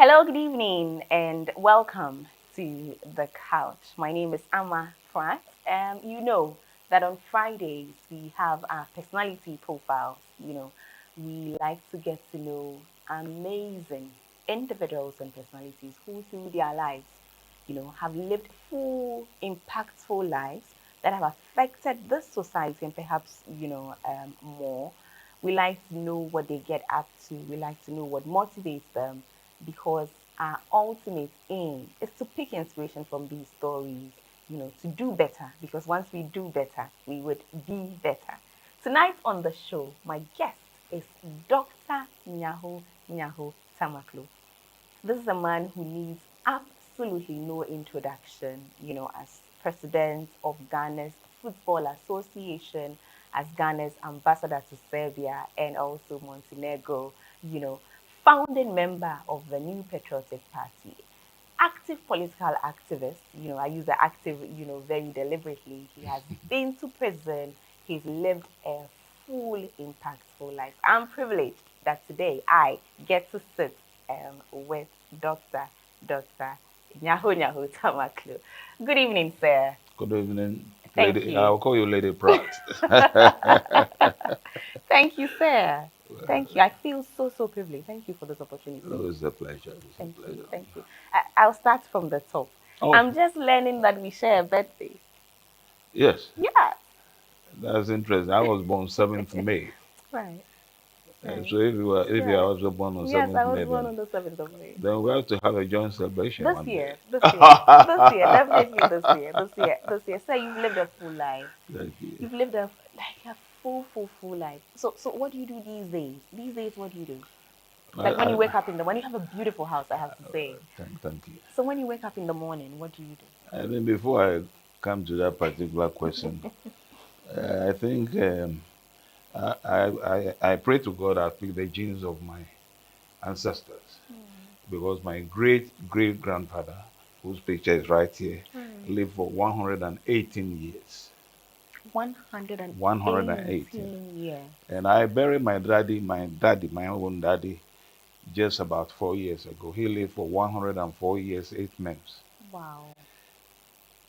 Hello, good evening, and welcome to the couch. My name is Ama Pratt. You know that on Fridays we have our personality profiles. We like to get to know amazing individuals and personalities who, through their lives, have lived full, impactful lives that have affected this society and perhaps, more. We like to know what they get up to. We like to know what motivates them because our ultimate aim is to pick inspiration from these stories, to do better. Because once we do better, we would be better. Tonight on the show, my guest is Dr. Nyaho Nyaho-Tamakloe. This is a man who needs absolutely no introduction, as president of Ghana's Football Association, as Ghana's ambassador to Serbia and also Montenegro, you know, founding member of the New Patriotic Party, active political activist. I use the active, very deliberately. He has been to prison. He's lived a full, impactful life. I'm privileged that today I get to sit with Dr. Nyaho Nyaho-Tamakloe. Good evening, sir. Good evening, Thank lady. you. I'll call you Lady Pratt. Thank you, sir. Thank you. I feel so privileged. Thank you for this opportunity. Oh, it's a pleasure. It's a Thank you. pleasure. Thank you. I'll start from the top. Oh, I'm just learning that we share a birthday. yes, Yeah. that's interesting. I was born 7th May. Right. Right. So if you are Right. also born on Yes, 7th I was May, born on the 7th of May. then we have to have a joint celebration This one day. year, this year, this year, definitely this year. Sir, you've lived a full life. Thank you. You've lived a full life. So what do you do these days? These days, what do you do? I, Like when you I, wake up in the, when you have a beautiful house, I have to say. thank you. So when you wake up in the morning, what do you do? I think before I come to that particular question, I think I pray to God I pick the genes of my ancestors. Because my great great grandfather, whose picture is right here, Right. lived for 118 years. 118. 118 years. And I buried my own daddy, just about 4 years ago. He lived for 104 years, 8 months. Wow.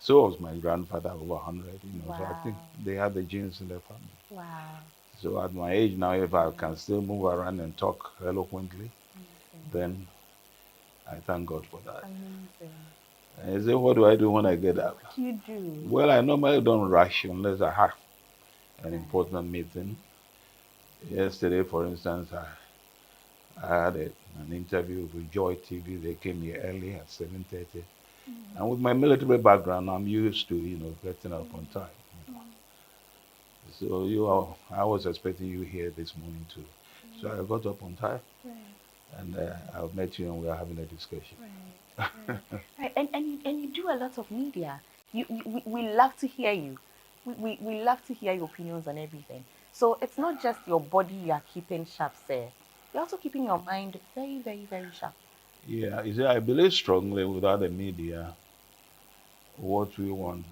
So was my grandfather, over 100. So I think Wow. they have the genes in their family. Wow. So at my age now, if I can still move around and talk eloquently, Amazing. then I thank God for that. Amazing. And you say, what do I do when I get up? What do you do? Well, I normally don't rush unless I have an Right. important meeting. Yesterday, for instance, I had an interview with Joy TV. They came here early at 7:30. And with my military background, I'm used to, getting up on time. So I was expecting you here this morning too. So I got up on time, Right. and I met you, and we are having a discussion. Right. Right. And you do a lot of media. We love to hear you. We love to hear your opinions on everything. So it's not just your body you are keeping sharp, sir. You're also keeping your mind very sharp. Yeah, you see, I believe strongly without the media, what we want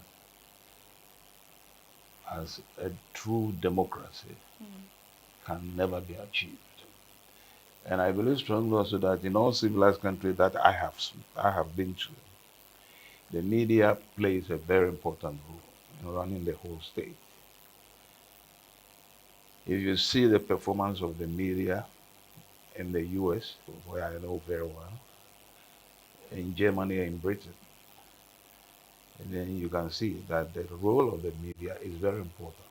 as a true democracy can never be achieved. And I believe strongly also that in all civilized countries that I have been to, the media plays a very important role in running the whole state. If you see the performance of the media in the US, where I know very well, in Germany and in Britain, and then you can see that the role of the media is very important.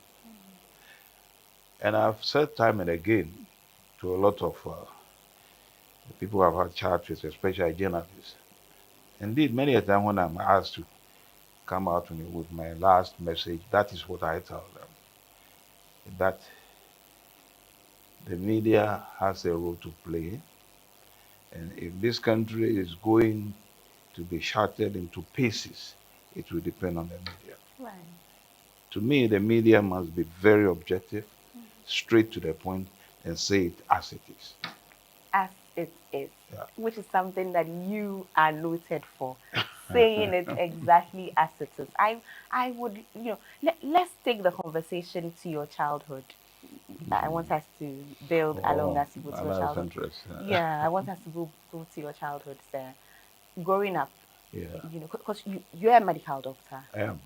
And I've said time and again to a lot of people who have had chats with, especially journalists. Indeed, many a time when I'm asked to come out with my last message, that is what I tell them. That the media has a role to play. And if this country is going to be shattered into pieces, it will depend on the media. Right. To me, the media must be very objective, straight to the point, and say it as it is. As it is, Yeah. which is something that you are noted for, saying it exactly as it is. I would, let's take the conversation to your childhood. I want us to build along Oh, as you go to your that's childhood. interesting. Yeah, I want us to go to your childhood there. Growing up, Yeah, because you're a medical doctor, I am.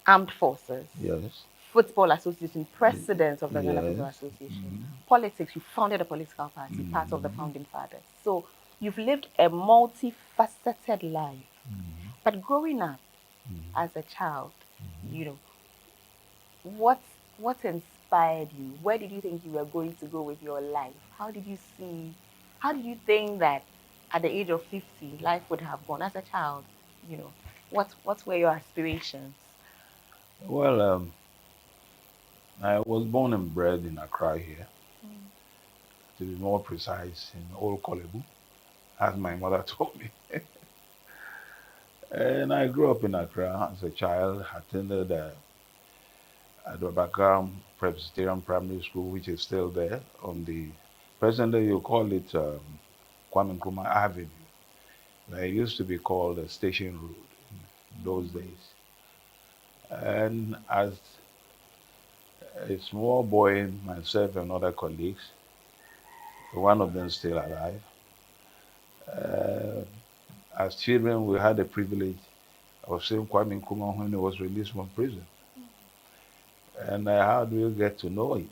armed forces, Yes, football association, president of the Ghana Football yes. Association, Mm-hmm. politics, you founded a political party, part of the Mm-hmm. founding fathers. So you've lived a multifaceted life. But growing up as a child, you know, what what inspired you? Where did you think you were going to go with your life? How did you think that at the age of 50 life would have gone as a child? You know, what were your aspirations? Well, I was born and bred in Accra here, to be more precise, in Old Kolebu, as my mother told me. And I grew up in Accra as a child, attended Adobakam Presbyterian Primary School, which is still there on the presently you call it Kwame Nkrumah Avenue. It used to be called Station Road in those days. And as a small boy, myself and other colleagues, one of them still alive, uh, as children, we had the privilege of seeing Kwame Nkrumah when he was released from prison. And how do you get to know it?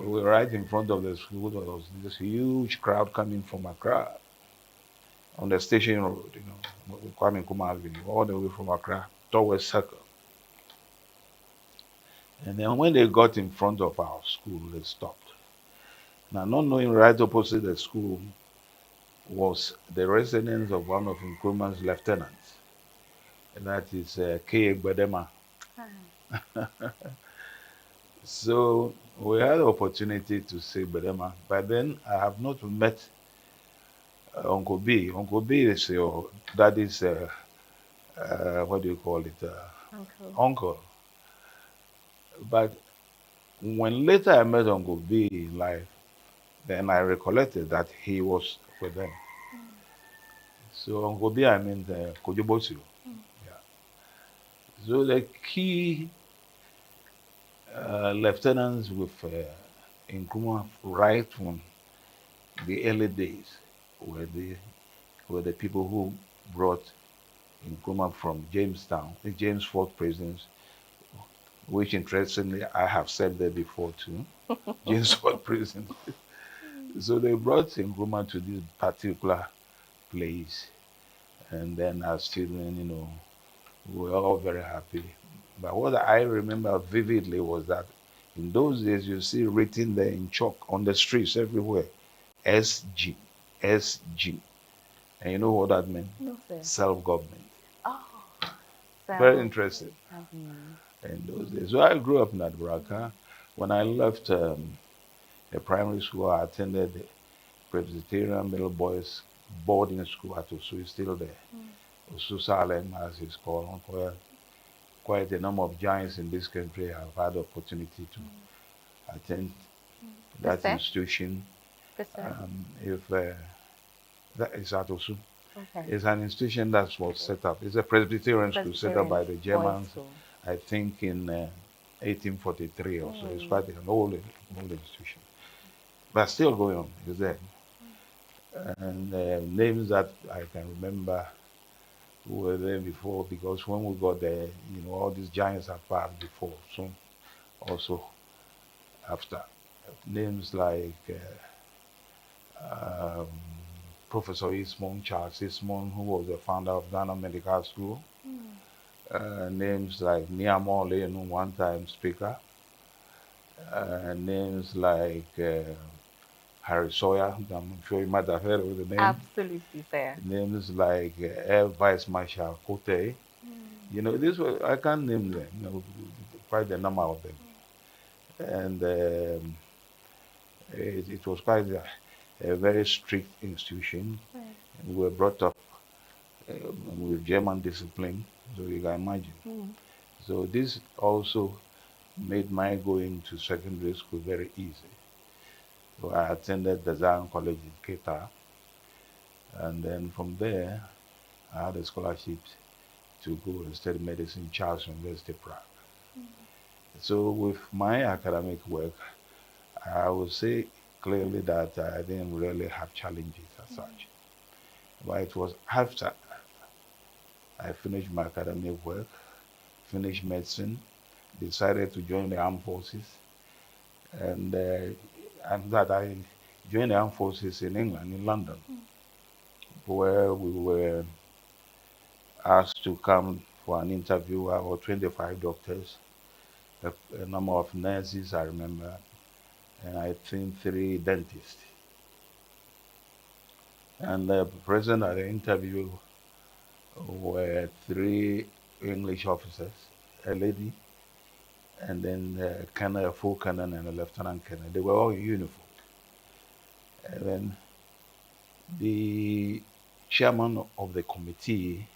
We were right in front of the school. There was this huge crowd coming from Accra on the station road, Kwame Nkrumah Avenue, all the way from Accra towards Circle. And then when they got in front of our school, they stopped. Now, not knowing right opposite the school was the residence of one of Nkrumah's lieutenants, and that is K. Gbedema. So we had the opportunity to see Gbedema. By then, I have not met Uncle B. Uncle B is your daddy's, what do you call it, Uncle. uncle. But when later I met Uncle B in life, then I recollected that he was with them. So Uncle B, I mean Kojobosu. Yeah. So the key lieutenants with Nkrumah right from the early days were the people who brought Nkrumah from Jamestown, the James Fort prisons, which interestingly I have said there before too, James Fort prison. So they brought Nkrumah to this particular place, and then as children, we were all very happy. But what I remember vividly was that in those days, you see written there in chalk on the streets everywhere, SG, SG. And you know what that meant? No, sir. Self-government. Oh, Very so interesting Avenue. in those days. So I grew up in Adbraka. When I left the primary school, I attended the Presbyterian Middle Boys Boarding School at Osu, is still there. Osu Salem, as it's called, where quite a number of giants in this country have had the opportunity to attend that Sister? institution. Sister? If that is at Osu. Okay. It's an institution that was set up. It's a Presbyterian school set up Presbyterian by the Boys Germans, School. I think in 1843 or so. It's quite an old institution. But still going on, it's there. And names that I can remember who were there before, because when we got there, all these giants have passed before, so also after. Names like um, Professor Ismon, Charles Ismon, who was the founder of Ghana Medical School. Names like Nyaho Nyaho, one-time speaker. Names like Harry Sawyer, I'm sure you might have heard of the name. Absolutely, sir. Names like Air Vice Marshal Kote. This was, I can't name them, quite a number of them. And it was quite a very strict institution. Right. We were brought up with German discipline, so you can imagine. So this also made my going to secondary school very easy. So I attended the Zion College in Keta, and then from there, I had a scholarship to go and study medicine in Charles University, Prague. So with my academic work, I would say clearly that I didn't really have challenges as such. But it was after I finished my academic work, finished medicine, decided to join the armed forces, and that I joined the armed forces in England, in London, where we were asked to come for an interview. Our 25 doctors, a number of nurses, I remember, and I think 3 dentists. And the present at the interview were 3 English officers, a lady, and then a colonel, a full colonel, and a lieutenant colonel. They were all in uniform. And then the chairman of the committee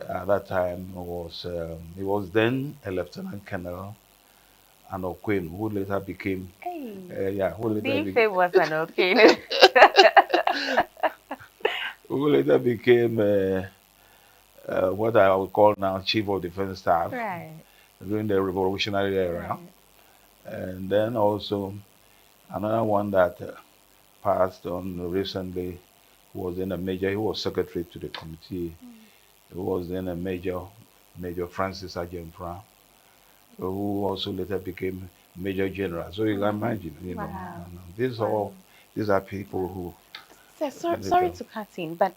at that time was he was then a lieutenant colonel and Okwen, who later became Hey, who later the was an okay. who later became what I would call now chief of defense staff Right. during the revolutionary era, Right. and then also another one that passed on recently was then a major. He was secretary to the committee. He was then a Major Francis Ajempra, who also later became Major General. So you can imagine, Wow. and these are people who So, sorry later, to cut in, but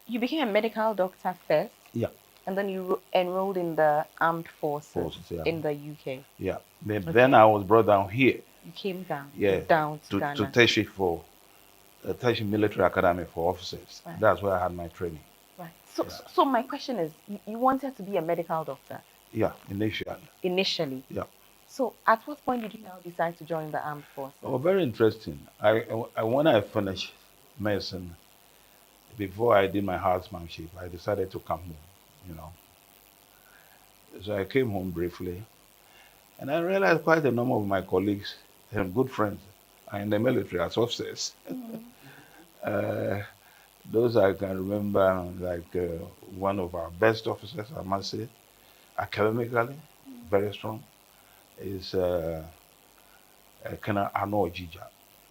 you became a medical doctor first, yeah, and then you enrolled in the armed forces forces, yeah, in the UK. yeah. Then Okay. I was brought down here, You came down, yeah, down to to Ghana. Teshi for Teshi Military Academy for officers. Right. That's where I had my training. Right. So, Yeah, so my question is, you wanted to be a medical doctor yeah, initially, initially. yeah. So, at what point did you now decide to join the armed forces? Oh, very interesting. When I finished medicine, before I did my housemanship, I decided to come home, you know. So I came home briefly, and I realized quite a number of my colleagues and good friends are in the military as officers. Uh, those I can remember, like one of our best officers, I must say, academically, very strong, is Colonel Ano Ojija.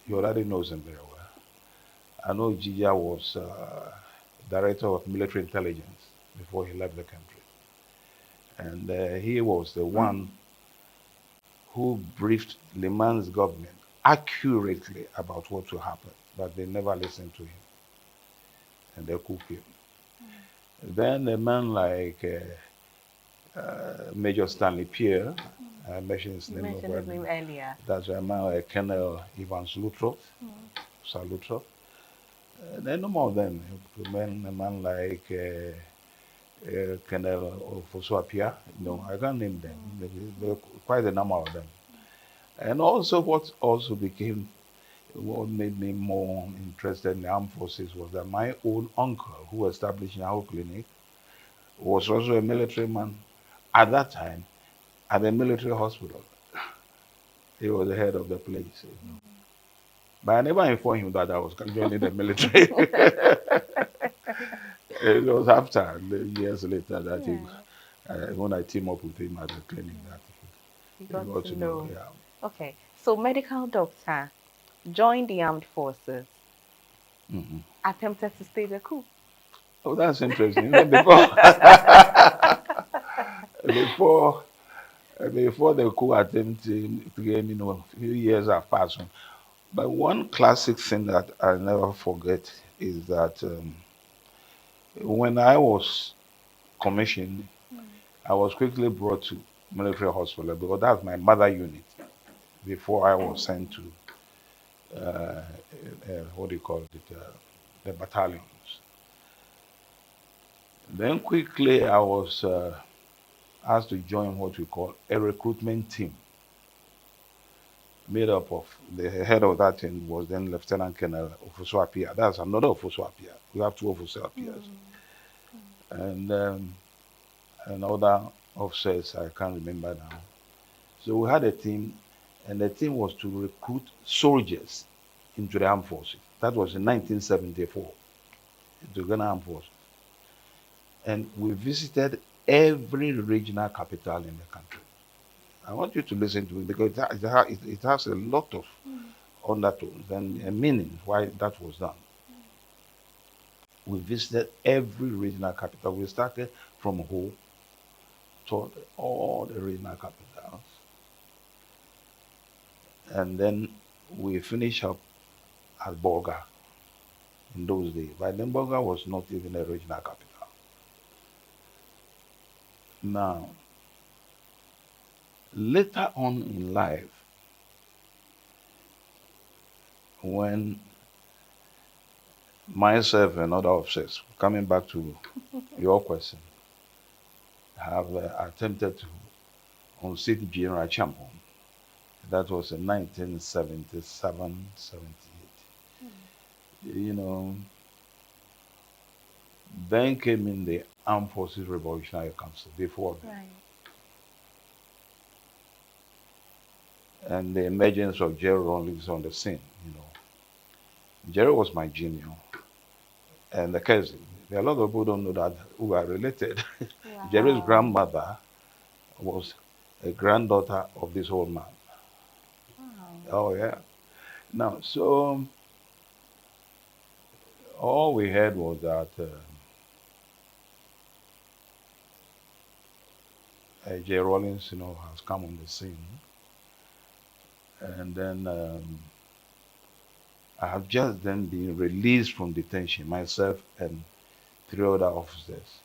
You already knows him very well. Ano Ojija was director of military intelligence before he left the country. And he was the one who briefed Liman's government accurately about what will happen, but they never listened to him, and they cooked him. Then a man like Major Stanley Pierre, I mentioned his You name mentioned his name already. earlier. That's a man like Colonel Evans Luttrop, Sir Luttrop. Then no more of them. A man like Colonel Fosuapia, I can't name them. There were quite a number of them. And also, what made me more interested in the armed forces was that my own uncle, who established Nyaho Clinic, was also a military man at that time at the military hospital. He was the head of the place. But I never informed him that I was joining the military. It was after, years later, that when I teamed up with him at the clinic, that You he got got to to know. know. Yeah. Okay. So, medical doctor joined the armed forces, Mm-hmm. attempted to stay the coup. Oh, that's interesting. Before, before, before the coup attempt came, a few years have passed. But one classic thing that I never forget is that when I was commissioned, I was quickly brought to military hospital because that's my mother unit before I was sent to what do you call it, the battalions. Then quickly I was asked to join what we call a recruitment team made up of the head of that team was then Lieutenant Colonel Ofosuapia. That's another Ofosuapia. We have 2 Ofosuapias. And other officers I can't remember now. So we had a team, and the team was to recruit soldiers into the armed forces. That was in 1974, into the Ghana Armed Forces. And we visited every regional capital in the country. I want you to listen to it because it has a lot of undertones and a meaning why that was done. We visited every regional capital. We started from Ho to all the regional capitals. And then we finished up at Bolga in those days. But then Bolga was not even a regional capital. Now, later on in life, when myself and other officers, coming back to your question, have attempted to unseat General Champon. That was in 1977, 78. You know, then came in the Armed Forces Revolutionary Council before that. Right. And the emergence of Jerry Rawlings on the scene, Jerry was my junior and the cousin. A lot of people don't know that who are related. Wow. Jerry's grandmother was a granddaughter of this old man. Wow. Oh, yeah. Now, so all we heard was that Jerry Rawlings, has come on the scene. And then I have just then been released from detention, myself and 3 other officers.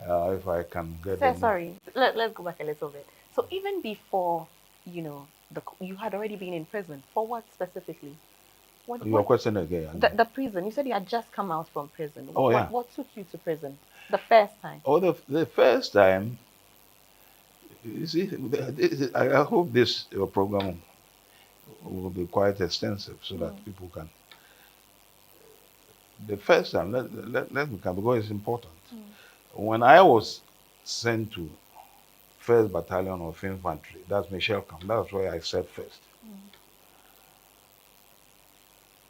If I can get Sir, them. sorry. Let's go back a little bit. So even before, you had already been in prison. For what specifically? Your question again. The prison. You said you had just come out from prison. Oh, yeah. What took you to prison the first time? Oh, the first time, you see, I hope this your program will be quite extensive so that people can. The first time, let me come because it's important. When I was sent to 1st Battalion of Infantry, that's Michelle Camp, that's where I said first.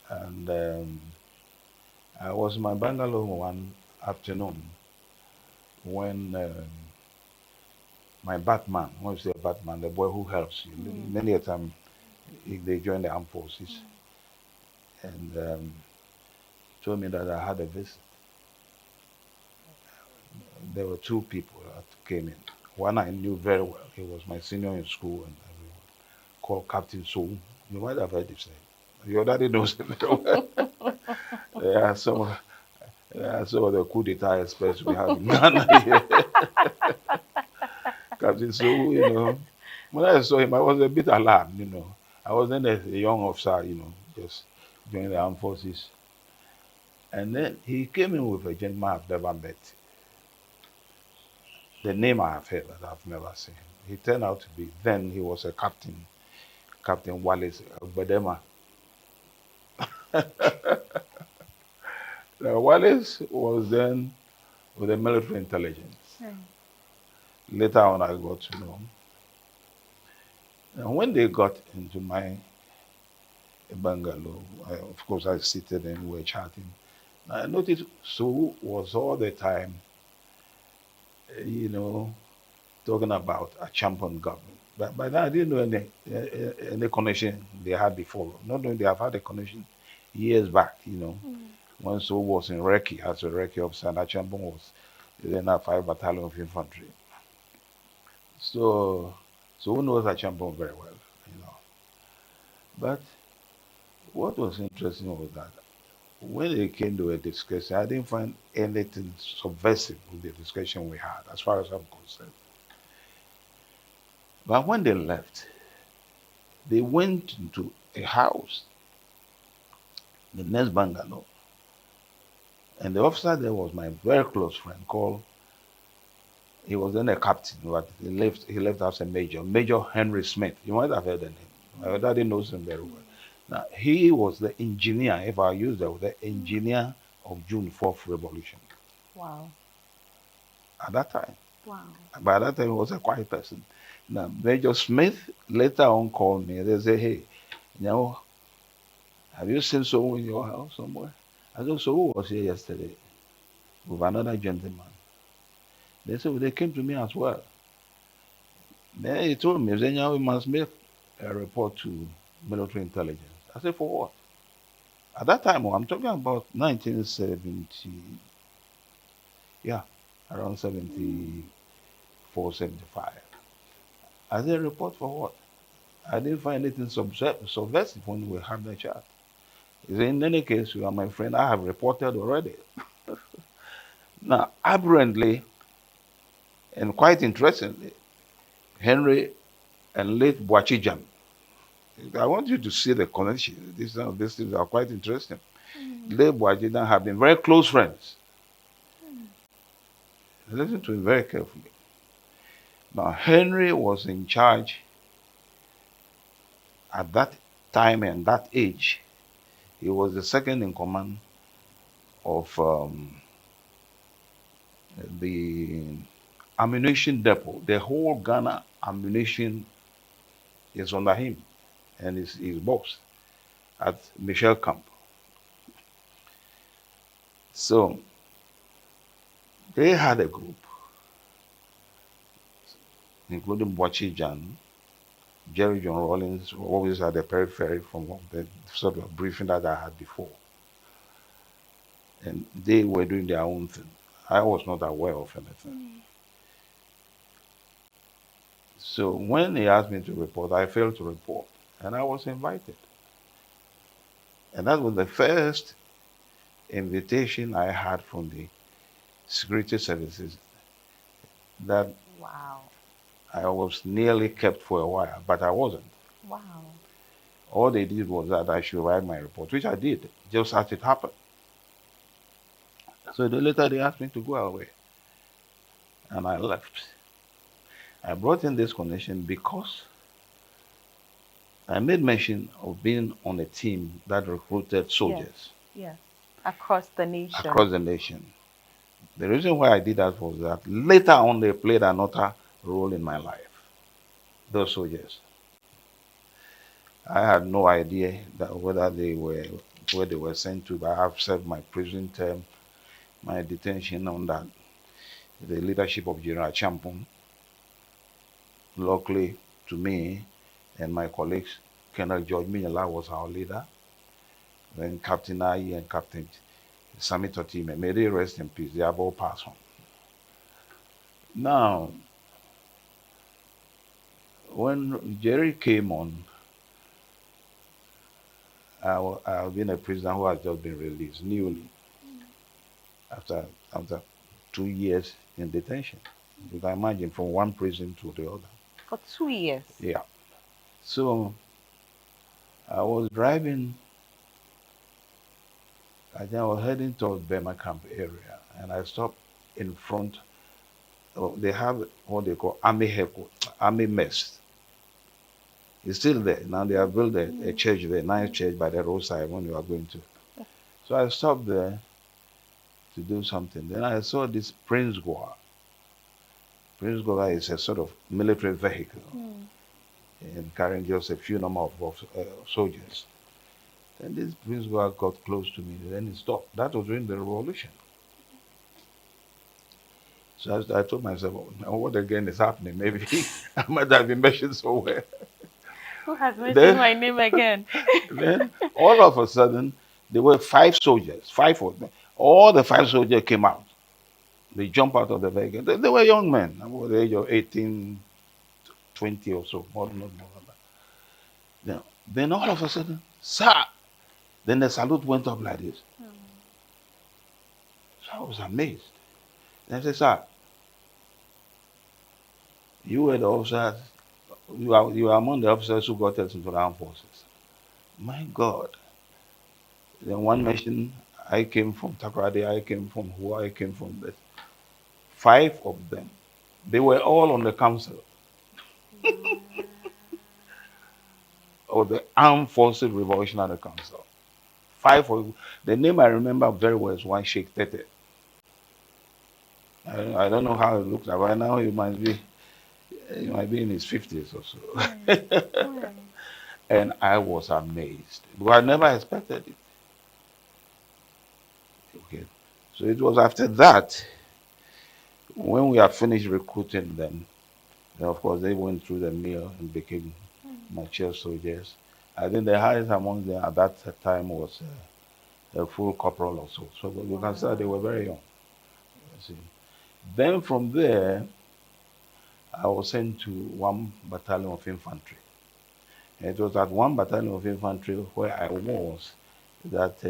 And I was in my bungalow one afternoon when my Batman, when you say Batman, the boy who helps you, many a time they join the armed forces, and told me that I had a visit. There were 2 people that came in. One I knew very well. He was my senior in school and everyone, called Captain Soul. You might have heard his name. Your daddy knows him very well. Yeah, some of the coup d'etat experts we have in Ghana here. Captain Soul, when I saw him, I was a bit alarmed, I wasn't a young officer, just joining the armed forces. And then he came in with a gentleman I've never met. The name I have heard, but I've never seen him. He turned out to be, then he was a captain, Captain Wallace Bedema. Wallace was then with the military intelligence. Later on, I got to know him. And when they got into my bungalow, of course, I seated and we were chatting. I noticed Sue was all the time, talking about a champion government. But by that, I didn't know any connection they had before. Not knowing they have had a connection years back, when Sue was in Recce as a Recce officer, and Champion was in a 5 Battalion of Infantry. So who knows a Champion very well, But what was interesting was that when it came to a discussion, I didn't find anything subversive with the discussion we had, as far as I'm concerned. But when they left, they went into a house, the next bungalow, and the officer there was my very close friend called, he was then a captain, but he left as a major, Major Henry Smith. You might have heard the name. My daddy knows him very well. Now, he was the engineer, if I use that, the engineer of June 4th Revolution. Wow. At that time. Wow. By that time, he was a quiet person. Now, Major Smith later on called me. They say, hey, have you seen someone in your house somewhere? I said, so who was here yesterday? With another gentleman. They said, well, they came to me as well. Then he told me, then we must make a report to military intelligence. I said, for what? At that time, I'm talking about 1970, yeah, around 74, 75. I said, report for what? I didn't find anything subversive when we had the chat. He said, in any case, you are my friend. I have reported already. Now, apparently, and quite interestingly, Henry and late Boachijan. I want you to see the connection. These things are quite interesting. Late Boachijan have been very close friends. Listen to it very carefully. Now, Henry was in charge at that time and that age. He was the second in command of the ammunition depot. The whole Ghana ammunition is under him and his boss at Michel Camp. So they had a group, including Boachi Jan, Jerry John Rollins, always at the periphery from the sort of briefing that I had before. And they were doing their own thing. I was not aware of anything. So when he asked me to report, I failed to report, and I was invited. And that was the first invitation I had from the security services that Wow. I was nearly kept for a while, but I wasn't. Wow. All they did was that I should write my report, which I did, just as it happened. So later they asked me to go away, and I left. I brought in this connection because I made mention of being on a team that recruited soldiers. Yes. Across the nation. Across the nation. The reason why I did that was that later on they played another role in my life. Those soldiers. I had no idea that whether they were where they were sent to, but I have served my prison term, my detention under the leadership of General Champon. Luckily to me and my colleagues, Colonel George Minela was our leader. Then Captain Ayi and Captain Sami Totime, may they rest in peace. They have all passed on. Now, when Jerry came on, I've been a prisoner who has just been released newly after 2 years in detention. You can imagine from one prison to the other. For 2 years. Yeah. So I was driving. I think I was heading towards Burma Camp area, and I stopped in front. They have what they call Army Mess. It's still there. Now they have built a church there, nice church by the roadside when you are going to. So I stopped there to do something. Then I saw this Prince Goa. Prince Goa is a sort of military vehicle and carrying just a few number of soldiers. Then this Prince Goa got close to me. Then he stopped. That was during the revolution. So I told myself, oh, now what again is happening? Maybe I might have been mentioned somewhere. Who has mentioned my name again? Then all of a sudden, there were 5 soldiers, 5 of them. All the 5 soldiers came out. They jumped out of the vehicle. They were young men, about the age of 18, 20 or so, more than that. Then all of a sudden, sir, then the salute went up like this. So I was amazed. Then I said, sir, you were the officers, you are among the officers who got us into the armed forces. My God. Then one mentioned, I came from Takoradi, I came from Hua, I came from this. 5 of them, they were all on the council of the Armed Forces Revolutionary Council. 5 of the name I remember very well is one Sheikh Tete. I don't know how it looks like. Right now he might be in his 50s or so. And I was amazed. Because I never expected it. Okay. So it was after that, when we had finished recruiting them, And of course, they went through the mill and became mature soldiers. I think the highest among them at that time was a full corporal or so. So you can say they were very young. You see. Then from there, I was sent to one battalion of infantry. And it was at one battalion of infantry where I was that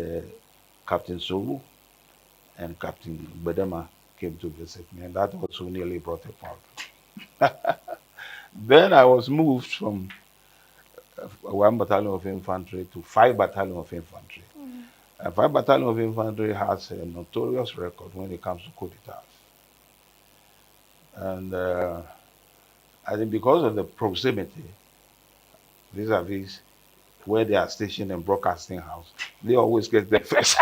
Captain Soru and Captain Bedema came to visit me, and that also nearly brought about. Then I was moved from one battalion of infantry to five battalion of infantry. And five battalion of infantry has a notorious record when it comes to coup d'etats. And I think because of the proximity vis-a-vis where they are stationed in broadcasting house, they always get there first.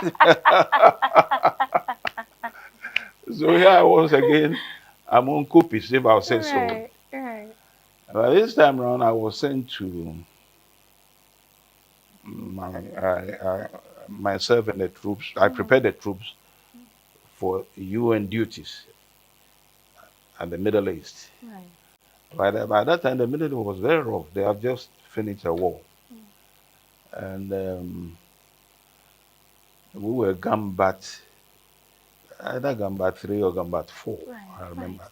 So here I was again among coupists, if I'll say so. Right. But this time around, I was sent to myself and the troops. I prepared the troops for UN duties at the Middle East. By that time, the Middle East was very rough. They had just finished a war. And we were Gambat, either Gambat 3 or Gambat 4, I remember.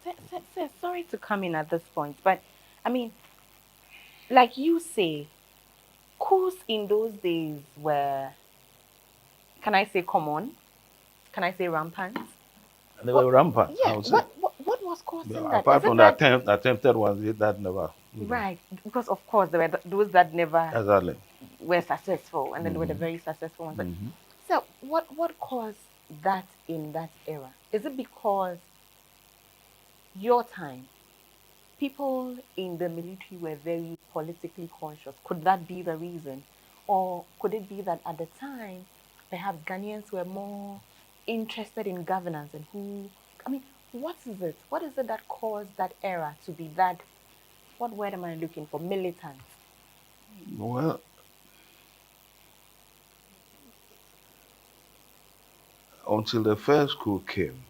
Sorry to come in at this point, but I mean, like you say, coups in those days were, can I say common? Can I say rampant? They were rampant. Yeah. What was causing that? Apart from the attempted ones, that never. Right, because of course there were those that never were successful, and then there were the very successful ones. So what caused that in that era? Is it because your time, people in the military were very politically conscious? Could that be the reason? Or could it be that at the time, perhaps Ghanaians were more interested in governance and what is it? What is it that caused that era to be that, what word am I looking for? Militant? Well, until the first coup came,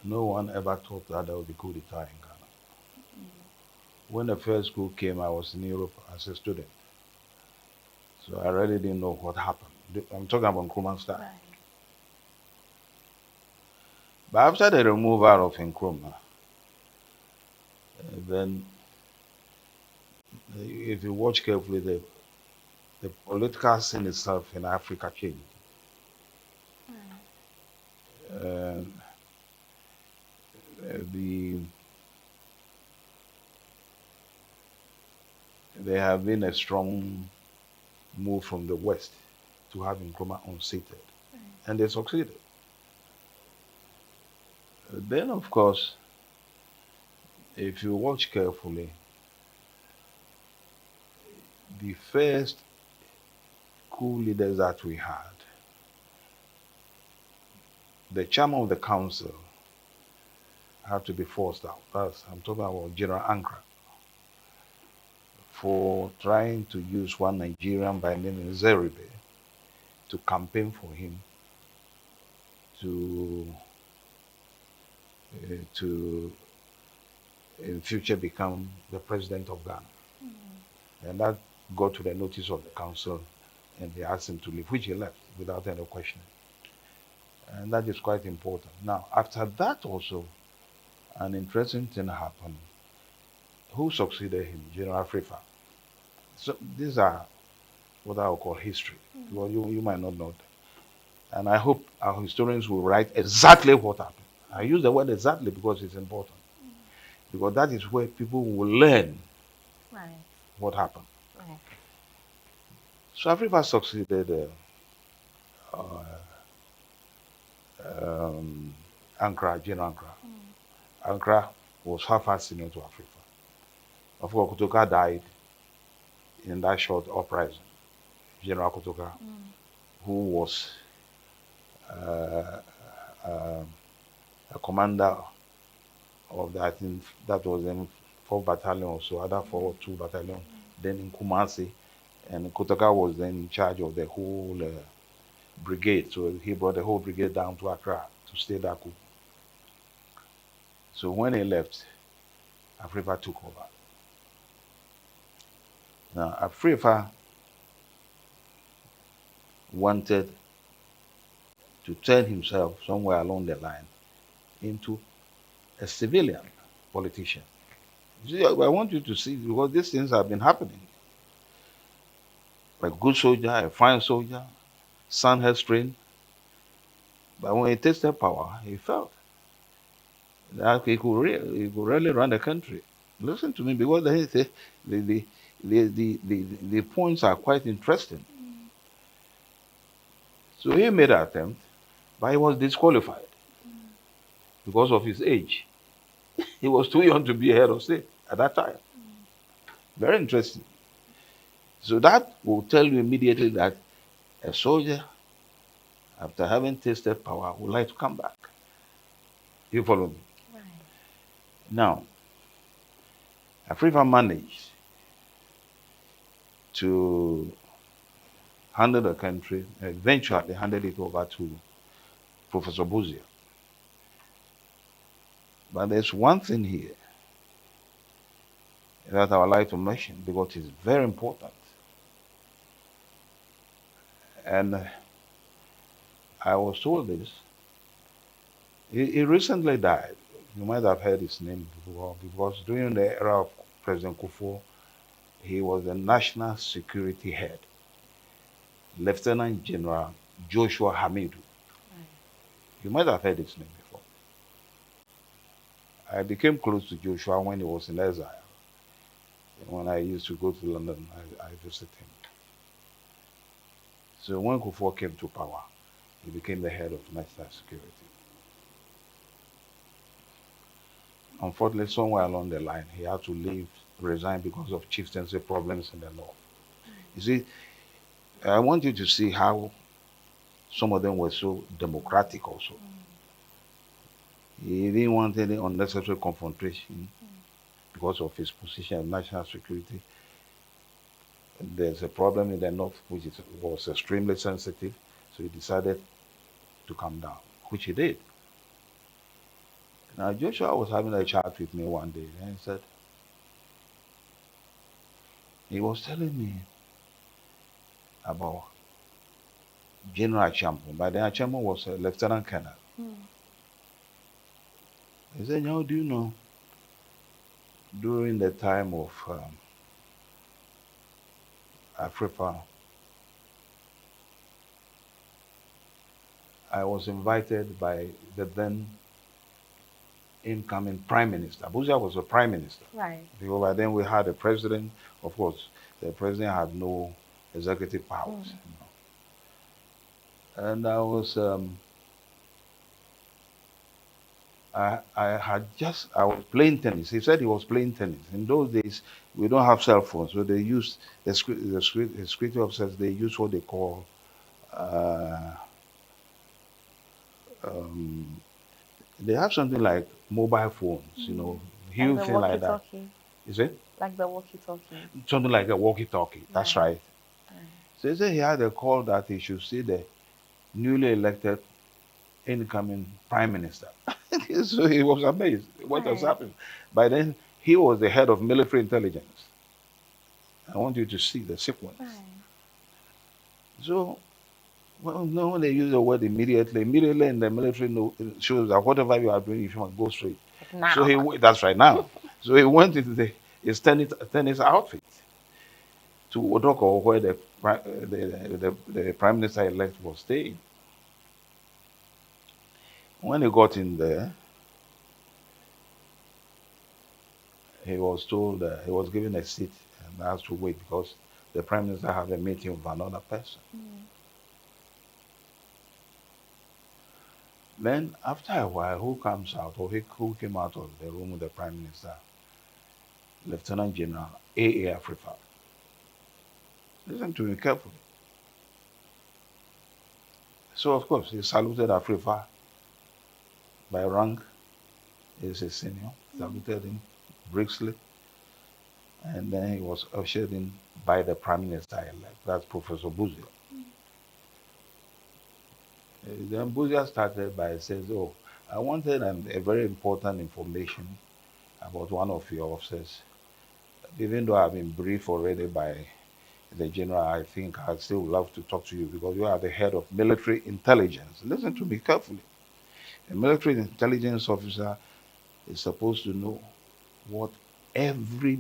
no one ever thought that there would be coup d'etat in Ghana. When the first coup came, I was in Europe as a student. So I really didn't know what happened. I'm talking about Nkrumah's time. But after the removal of Nkrumah, then if you watch carefully, the political scene itself in Africa changed. There have been a strong move from the West to have Nkrumah unseated, and they succeeded. Then, of course, if you watch carefully, the first coup leaders that we had, the chairman of the council had to be forced out. I'm talking about General Ankara, for trying to use one Nigerian by the name of Zeribe to campaign for him to in future become the president of Ghana. And that got to the notice of the council, and they asked him to leave, which he left without any questioning. And that is quite important. Now, after that also, an interesting thing happened. Who succeeded him? General Frifa. So these are what I would call history. Well, you might not know that. And I hope our historians will write exactly what happened. I use the word exactly because it's important. Because that is where people will learn what happened. So Africa succeeded Ankara, General Ankara. Ankara was far senior to Africa. Of course, Kutuka died in that short uprising. General Kutuka, who was a commander of I think that was in 4th Battalion or so, other 4 2 Battalion, then in Kumasi, and Kutuka was then in charge of the whole brigade. So he brought the whole brigade down to Accra to stay that coup. So when he left, Afrifa took over. Now, Afrifa wanted to turn himself somewhere along the line into a civilian politician. You see, I want you to see, because these things have been happening. A good soldier, a fine soldier, son has trained, but when he tasted power, he felt that he could really run the country. Listen to me, because the, the points are quite interesting. So he made an attempt, but he was disqualified because of his age. He was too young to be a head of state at that time. Very interesting. So that will tell you immediately that a soldier, after having tasted power, would like to come back. You follow me? Right. Now, Afrifa managed to handle the country, eventually handed it over to Professor Buzia. But there's one thing here that I would like to mention because it's very important. And I was told this. He recently died. You might have heard his name before, because during the era of President Kufuor, he was the national security head, Lieutenant General Joshua Hamidu. Right. You might have heard his name before. I became close to Joshua when he was in exile. When I used to go to London, I visited him. So when Kufuor came to power, he became the head of national security. Unfortunately, somewhere along the line, he had to leave, resign because of chieftaincy problems in the north. You see, I want you to see how some of them were so democratic also. He didn't want any unnecessary confrontation because of his position of national security. There's a problem in the north which was extremely sensitive, so he decided to come down, which he did. Now, Joshua was having a chat with me one day, and he said, he was telling me about General Achampon. By then, Achampon was a lieutenant colonel. He said, "How do you know, during the time of Afrifa, I was invited by the then incoming prime minister. Buzia was a prime minister. Right. Because by then we had a president. Of course, the president had no executive powers. And I was, I was playing tennis. He said he was playing tennis. In those days, we don't have cell phones, so they used the security officers. They use what they call they have something like mobile phones, huge Like the thing like that. walkie-talkie. Is it? Like the walkie-talkie. Something like a walkie-talkie. That's right. So he said he had a call that he should see the newly elected incoming prime minister. So he was amazed what has happened. By then, he was the head of military intelligence. I want you to see the sequence. So, well, no, when they use the word immediately in the military shows that whatever you are doing, you should go straight. Now. So that's right now. So he went into his tennis outfit to Odoko, where the prime minister elect was staying. When he got in there, he was told he was given a seat and asked to wait because the prime minister had a meeting with another person. Then after a while, who comes out, or who came out of the room with the prime minister? Lieutenant General A.A. Afrifa. Listen to me carefully. So of course, he saluted Afrifa by rank. He's a senior. Saluted him briskly. And then he was ushered in by the prime minister elect. That's Professor Buzia. Then Buzia started by saying, "Oh, I wanted a very important information about one of your officers. Even though I've been briefed already by the general, I think I'd still love to talk to you because you are the head of military intelligence. Listen to me carefully. A military intelligence officer is supposed to know what every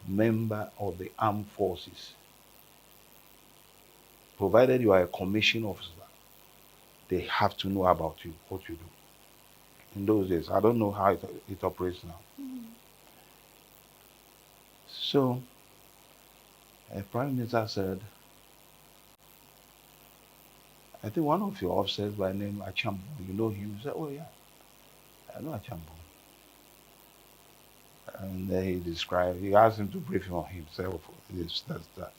member of the armed forces, provided you are a commissioned officer, they have to know about you, what you do. In those days, I don't know how it operates now. So, a prime minister said, I think one of your officers by name Achambo, you know him? He said, oh yeah, I know Achambo. And then he asked him to brief him on himself, this, that.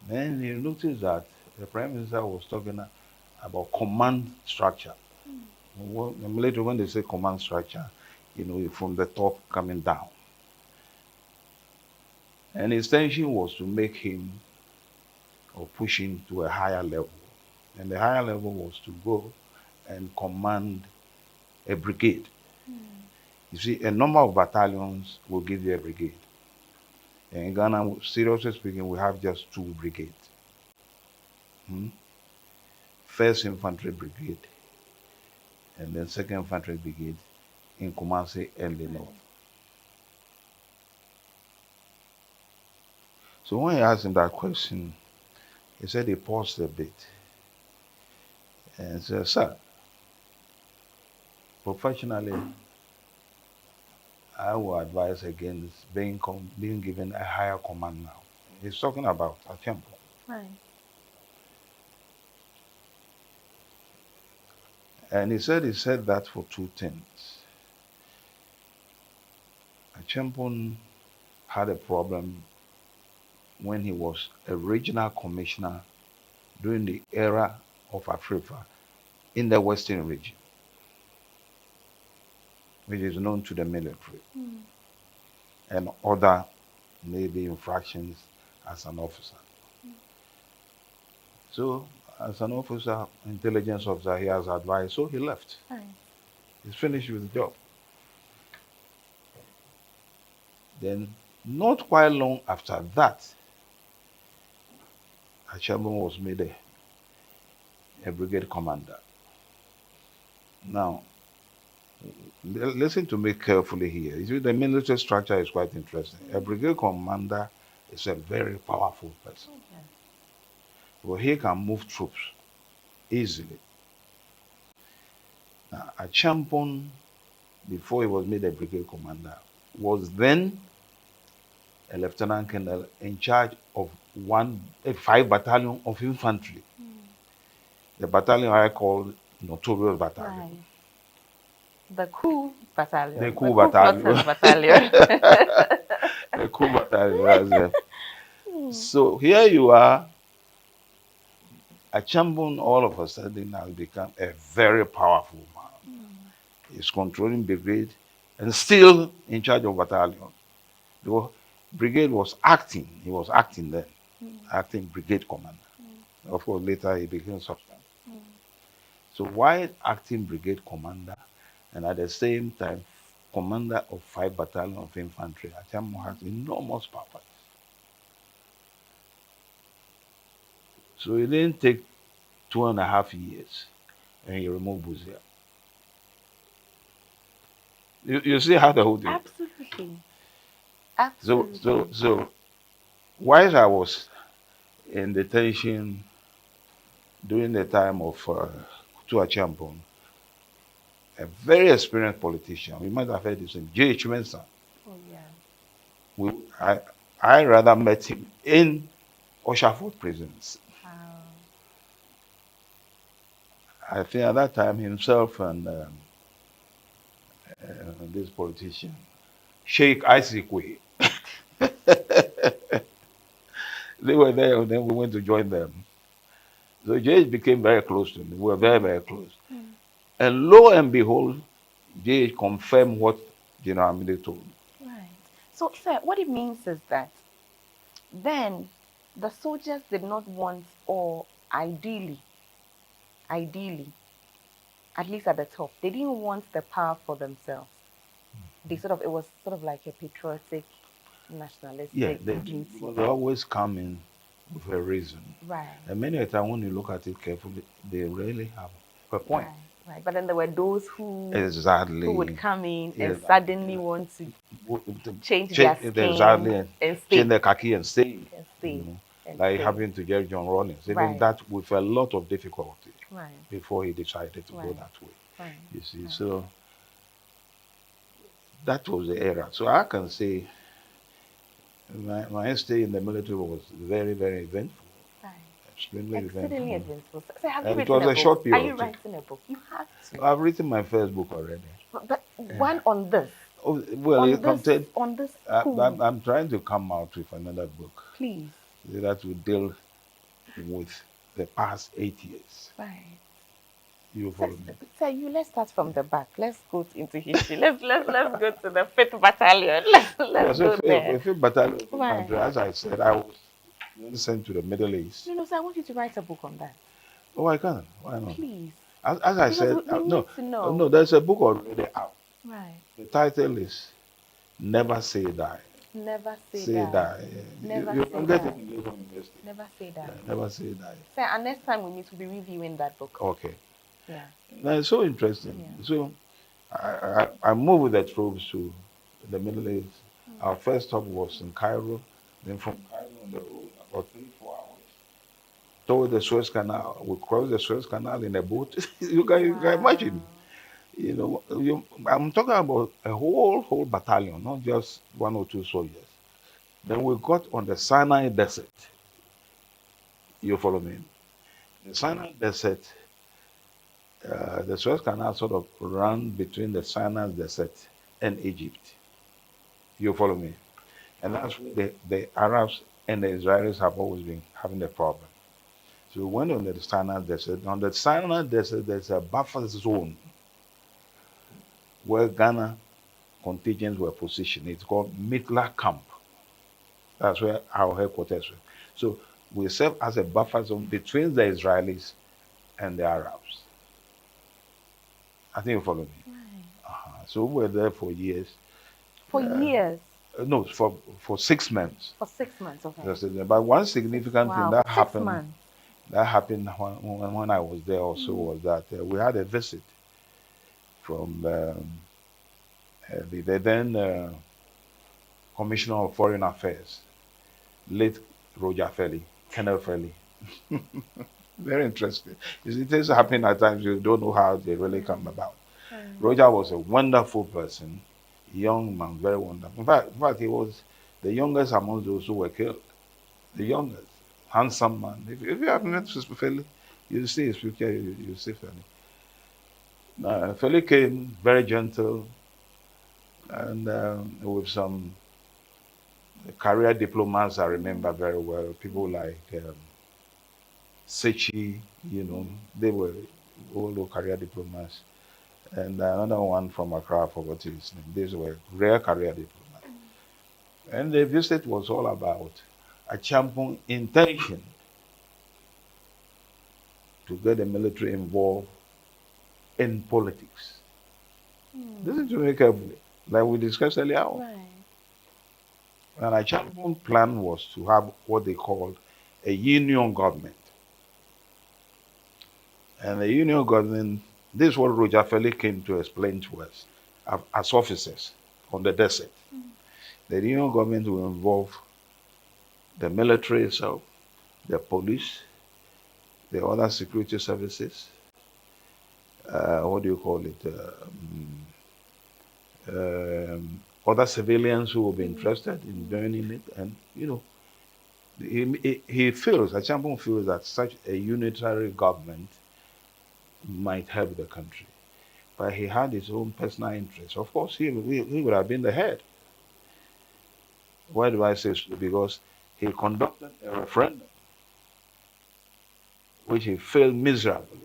Then he noticed that the prime minister was talking about command structure. Later, when they say command structure, from the top coming down. And his intention was to make him or push him to a higher level. And the higher level was to go and command a brigade. You see, a number of battalions will give you a brigade. And in Ghana, seriously speaking, we have just 2 brigades. First Infantry Brigade and then Second Infantry Brigade in Kumasi and the North. So when I asked him that question, he said he paused a bit and said, sir, professionally, I will advise against being given a higher command now. He's talking about Achempo. Right. And he said that for 2 things. Achempo had a problem when he was a regional commissioner during the era of Afrifa in the Western region, which is known to the military and other maybe infractions as an officer. So, as an officer, intelligence officer, he has advised, so he left. Right. He's finished with the job. Then, not quite long after that, Achembo was made a brigade commander. Now, listen to me carefully here. You see, the military structure is quite interesting. A brigade commander is a very powerful person. Okay. Well, he can move troops easily. Now, Achampon, before he was made a brigade commander, was then a lieutenant colonel in charge of 5 battalion of infantry. The battalion I called Notorious Battalion. Right. The Coup Battalion. The Coup Battalion. Battalion. The Coup Battalion. So here you are. Achambon all of a sudden has become a very powerful man. He's controlling brigade and still in charge of battalion. The brigade was acting. He was acting then, acting brigade commander. Of course, later he became substantive. So while acting brigade commander and at the same time commander of 5 battalion of infantry, Achambon has enormous power. So it didn't take 2.5 years and he removed Buzia. You see how the whole thing. Absolutely. Absolutely. So while I was in detention during the time of Kutu Achampon, a very experienced politician, we might have heard this name, J.H. Mensah. Oh yeah. I rather met him in Oshaford prisons. Wow. I think at that time himself and this politician, Sheikh Isikwe, they were there, and then we went to join them. So JH became very close to me. We were very, very close. And lo and behold, JH confirmed what General Amide told me. Right. So, sir, what it means is that then the soldiers did not want, or ideally, at least at the top, they didn't want the power for themselves. It was sort of like a patriotic, Yeah, nationalistic they, duty. because they always come in with a reason. Right. And many a time when you look at it carefully, they really have a point. Right, right. But then there were those who Exactly. would come in Yeah, and suddenly want to change their change exactly skin and and change stay the khaki and stay. and You stay know, and like stay. happened to Jerry John Rawlings. Even Right, that with a lot of difficulty right, before he decided to go right, that way. right, You see, right, so that was the era. So I can say my stay in the military was very, very eventful, right. extremely Exceedingly eventful. adventurous. So have you And it written was a a book? short Are period you of time. writing a book? You have to. I've written my first book already. But one on this. Oh, well, it contained. On this I, school. I'm trying to come out with another book Please. that will deal with the past 8 years. Right. You follow me? So let's start from the back. Let's go into history. Let's go to the 5th Battalion. Let's go there. If you battalion Right. country, as I said, I was sent to the Middle East. No, so I want you to write a book on that. Oh, I can. Why not? Please. As I said, we no, need to know. no, there's a book already out. Right. The title is Never Say Die. Never say Say die. die. Never You say can get die. it in Lagos University. Never say die. Never Say Die. So, and next time we meet, we'll be reviewing that book. Okay. Yeah. Now, it's so interesting. Yeah. So I moved with the troops to the Middle East. Our first stop was in Cairo. Then from Cairo on the road, about 3-4 hours, toward the Suez Canal. We crossed the Suez Canal in a boat. You can imagine. You know, I'm talking about a whole battalion, not just 1 or 2 soldiers. Then we got on the Sinai Desert. You follow me? The Sinai Desert, the Suez Canal sort of ran between the Sinai Desert and Egypt. You follow me? And that's where the Arabs and the Israelis have always been having a problem. So we went on the Sinai Desert. On the Sinai Desert, there's a buffer zone where Ghana contingents were positioned. It's called Mitla Camp. That's where our headquarters were. So we serve as a buffer zone between the Israelis and the Arabs. I think you follow me. Right. So we were there for years. For years. No, for 6 months. For 6 months, okay. But one significant thing that 6 happened months. when I was there also was that we had a visit from the then Commissioner of Foreign Affairs, late Roger Felly, Kenneth Felly. Very interesting. You see, things happen at times you don't know how they really come about. Roger was a wonderful person, young man, very wonderful. In fact, he was the youngest among those who were killed. The youngest, handsome man. If you have met Felly, you see his picture, you see Felly. Felly came very gentle and with some career diplomats I remember very well. People like Sechi, they were all career diplomats. And another one from Accra, I forgot his name. These were rare career diplomats. And the visit was all about a champion intention to get the military involved in politics. Listen to me carefully, like we discussed earlier on. Right. And our champion plan was to have what they called a union government. And the union government, this is what Roger Felly came to explain to us as officers on the desert. The union government will involve the military itself, the police, the other security services, what do you call it? Other civilians who will be interested in joining it. And, he feels, a champion feels that such a unitary government might help the country. But he had his own personal interests. Of course, he would have been the head. Why do I say so? Because he conducted a referendum, which he failed miserably.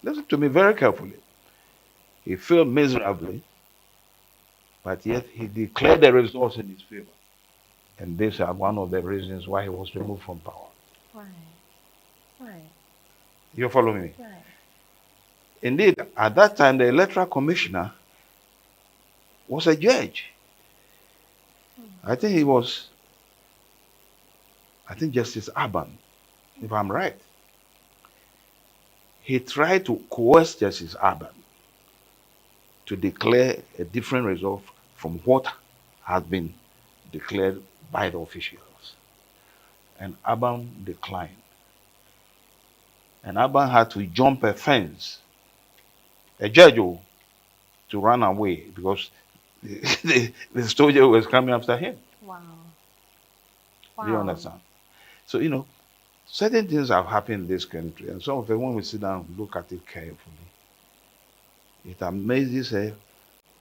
Listen to me very carefully. He failed miserably, but yet he declared the results in his favor. And these are one of the reasons why he was removed from power. Right. Right. You follow me? Right. Indeed, at that time, the electoral commissioner was a judge. I think he was, I think Justice Aban, if I'm right. He tried to coerce Justice Aban to declare a different result from what had been declared by the officials. And Aban declined. And Aban had to jump a fence, a judge, to run away because the soldier was coming after him. Wow. Do you Wow. understand? So, certain things have happened in this country, and some of them, when we sit down and look at it carefully, it amazes us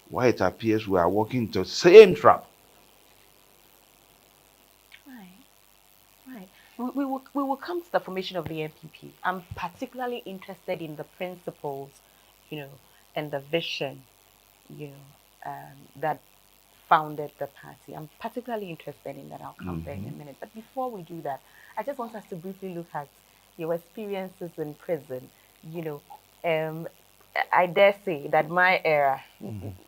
why it appears we are walking into the same trap. Right. Right. We will come to the formation of the NPP. I'm particularly interested in the principles, and the vision, that founded the party. I'm particularly interested in that. I'll come there in a minute. But before we do that, I just want us to briefly look at your experiences in prison. You know, um, I dare say that my era,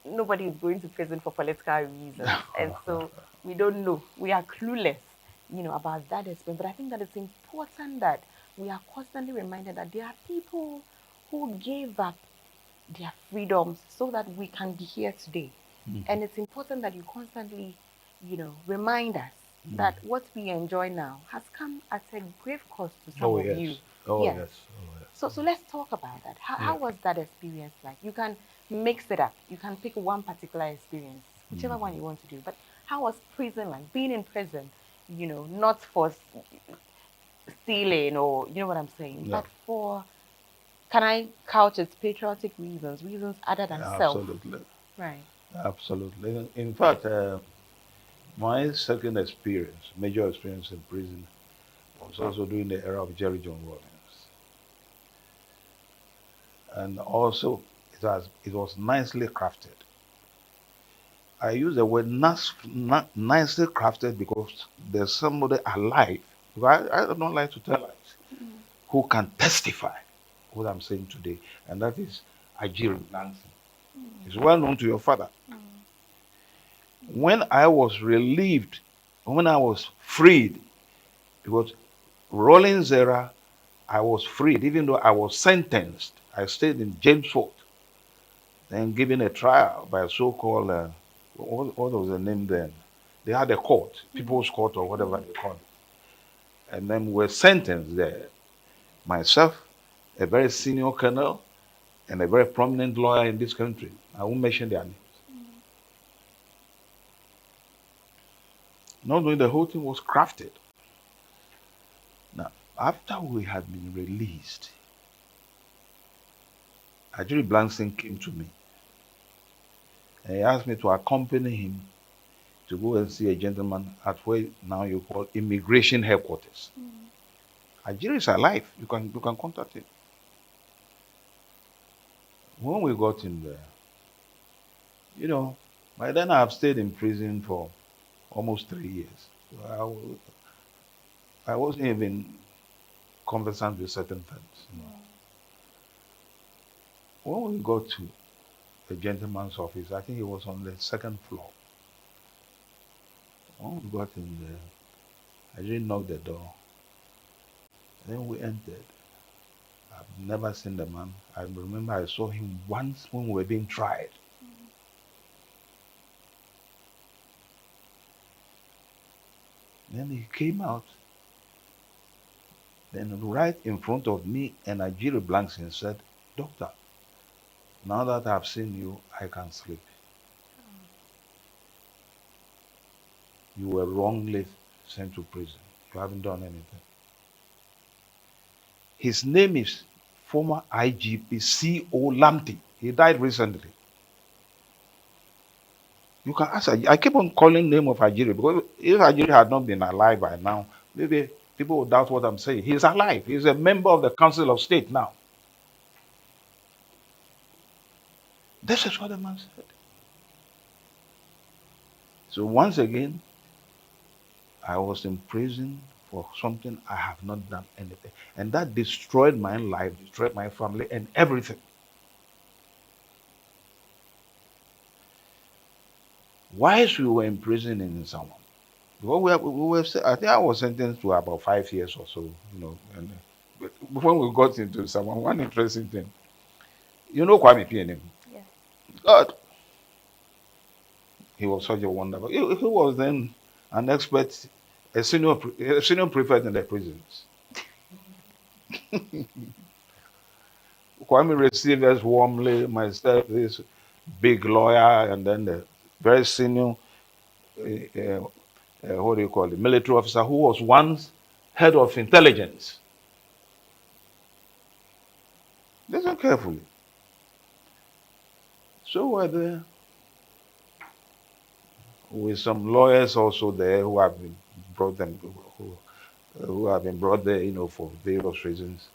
nobody is going to prison for political reasons, and so we don't know. We are clueless, about that experience. But I think that it's important that we are constantly reminded that there are people who gave up their freedoms so that we can be here today. And it's important that you constantly, remind us that what we enjoy now has come at a grave cost to some Oh, of yes. you. Oh, Yes. yes. Oh, yes. So let's talk about that. How was that experience like? You can mix it up. You can pick one particular experience, whichever one you want to do. But how was prison like? Being in prison, not for stealing or you know what I'm saying, Yeah, but for, can I couch it, patriotic reasons other than self? absolutely. Right. Absolutely. In fact, my second experience, major experience in prison, was also during the era of Jerry John Rawlings. And also, it was nicely crafted. I use the word nicely crafted because there's somebody alive, because I don't like to tell lies, who can testify what I'm saying today, and that is Ajiri Lansing. It's well known to your father. When I was relieved, when I was freed, because Rawlings era, I was freed, even though I was sentenced. I stayed in James Fort, then given a trial by a so-called, what was the name then? They had a court, People's Court or whatever they call it. And then we were sentenced there. Myself, a very senior colonel, and a very prominent lawyer in this country. I won't mention their names. Not knowing the whole thing was crafted. Now, after we had been released, Ajiri Blansing came to me and he asked me to accompany him to go and see a gentleman at where now you call immigration headquarters. Ajiri is alive. You can contact him. When we got in there, by then I have stayed in prison for almost 3 years. So I wasn't even conversant with certain things. When we got to the gentleman's office, I think it was on the second floor. When we got in there, I didn't knock the door. Then we entered. I've never seen the man. I remember I saw him once when we were being tried. Then he came out. Then right in front of me and Ajiri Blankson said, "Doctor, now that I've seen you, I can sleep. You were wrongly sent to prison. You haven't done anything." His name is former IGP C.O. Lamty. He died recently. You can ask. I keep on calling name of Ajiri because if Ajiri had not been alive by now, maybe people would doubt what I'm saying. He's alive. He's a member of the Council of State now. This is what the man said. So once again, I was in prison for something I have not done anything. And that destroyed my life, destroyed my family and everything. whilst we were imprisoning someone, well, I think I was sentenced to about 5 years or so, And but when we got into someone, one interesting thing, Kwame PNM. Yes. God, he was such a wonderful. He was then an expert, a senior prefect in the prisons. Kwame received us warmly. Myself, this big lawyer, and then the very senior, what do you call it, military officer who was once head of intelligence. Listen carefully. So we're there with some lawyers also there who have been brought them who have been brought there, for various reasons.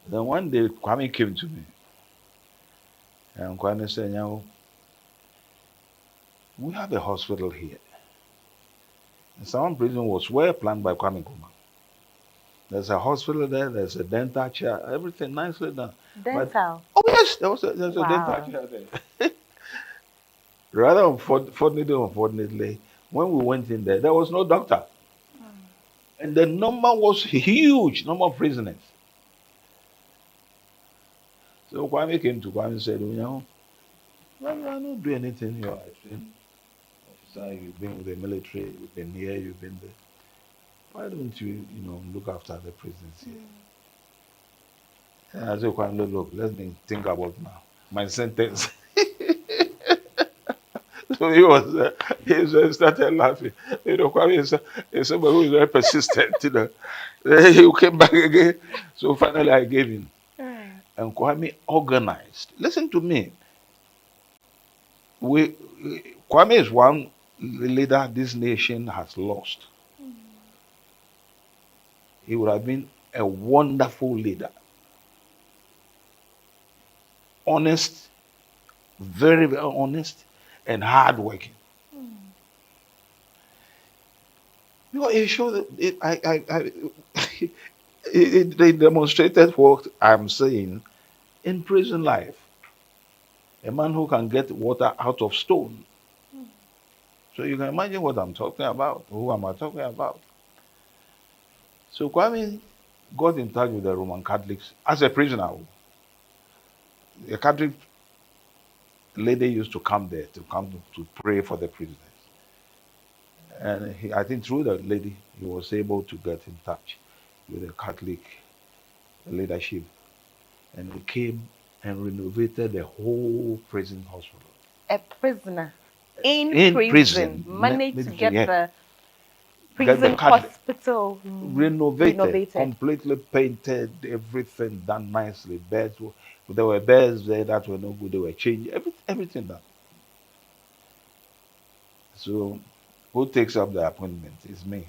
Then one day Kwame came to me and Kwame said, we have a hospital here. And Sound Prison was well planned by Kwame Nkrumah. There's a hospital there, there's a dental chair, everything nicely done. Dental. Oh yes, there's a dental chair there. Rather unfortunately, when we went in there was no doctor. And the number was huge, number of prisoners. So Kwame came to Kwame and said, well, you are not doing anything. You are a trained officer, you've been with the military, you've been here, you've been there. Why don't you, look after the prisons here? And I said, Kwame, look, let me think about my sentence. So he started laughing. Kwame is somebody who is very persistent. He came back again. So finally I gave in. And Kwame organized. Listen to me. Kwame is one leader this nation has lost. He would have been a wonderful leader. Honest, very, very honest, and hardworking. It showed it demonstrated what I'm saying in prison life. A man who can get water out of stone. So you can imagine what I'm talking about. Who am I talking about? So Kwame got in touch with the Roman Catholics as a prisoner. The Catholic lady used to come there to pray for the prisoners. And I think through that lady, he was able to get in touch with the Catholic leadership. And he came and renovated the whole prison hospital. A prisoner in prison managed to get the prison hospital renovated, completely painted, everything done nicely. Beds, there were beds there that were no good. They were changed, everything done. So, who takes up the appointment? It's me.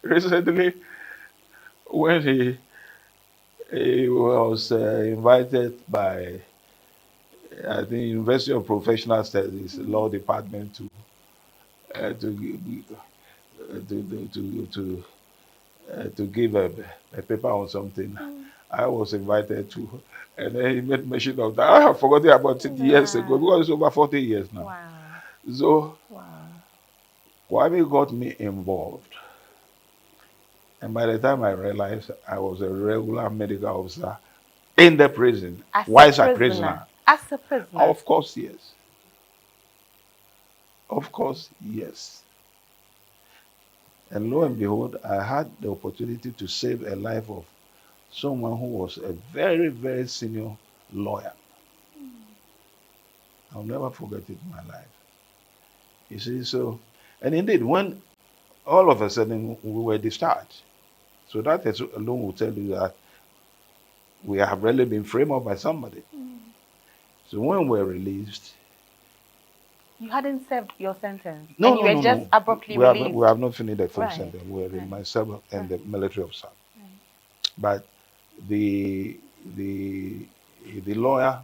Recently, when he was invited by, I think, University of Professional Studies Law Department to give a paper on something. I was invited to, and then he made mention of that. I have forgotten about it years ago because it's over 40 years now. Wow. So, Kwame got me involved. And by the time I realized I was a regular medical officer in the prison, as a prisoner. As a prisoner? Of course, yes. Of course, yes. And lo and behold, I had the opportunity to save a life of someone who was a very, very senior lawyer. I'll never forget it in my life. You see, so, and indeed, when all of a sudden we were discharged, so that alone will tell you that we have really been framed up by somebody. So when we were released, you hadn't served your sentence. No, and you were just abruptly released. We have not finished the full sentence. We were in myself and the military officer. But the lawyer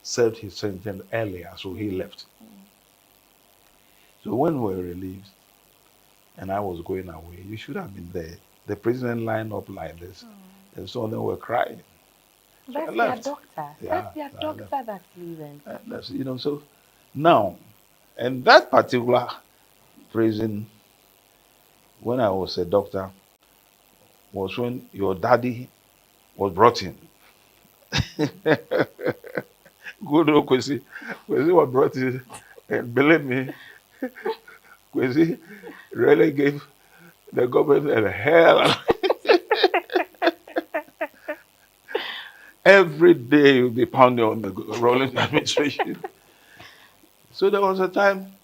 served his sentence earlier, so he left. So when we were released, and I was going away, you should have been there. The prison lined up like this, and some of them were crying. So I That's their left. doctor. Yeah, That's their I left. doctor that's leaving. That's, so now, and that particular prison, when I was a doctor, was when your daddy was brought in. Good old Kwesi. Kwesi was brought in, and believe me, Kwesi really gave the government a hell. Every day you'll be pounding on the rolling administration. So there was a time,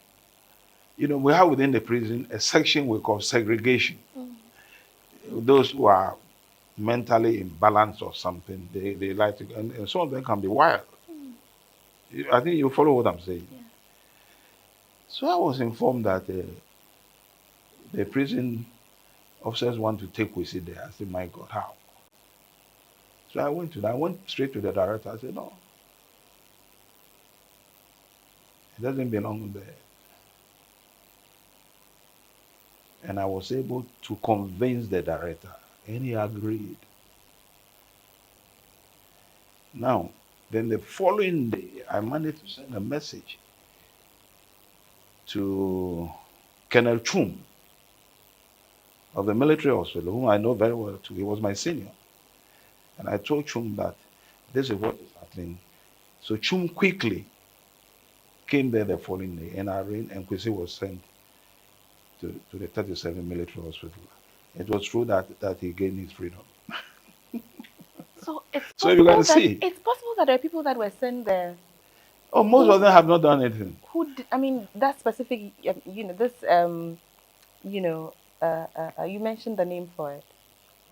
we have within the prison a section we call segregation. Those who are mentally imbalanced or something, they like to, and some of them can be wild. I think you follow what I'm saying. Yeah. So I was informed that the prison officers want to take Kwesi there. I said, my God, how? So I went straight to the director. I said, no, it doesn't belong there. And I was able to convince the director, and he agreed. Now, then the following day, I managed to send a message to Colonel Chum of the military hospital, whom I know very well too. He was my senior. And I told Chum that this is what is happening. So Chum quickly came there the following day, and and Kwesi was sent to the 37 military hospital. It was true that he gained his freedom. So it's So you possible can that see, there are people that were sent there most who of them have not done anything. I mean, that specific, this you know, you mentioned the name for it,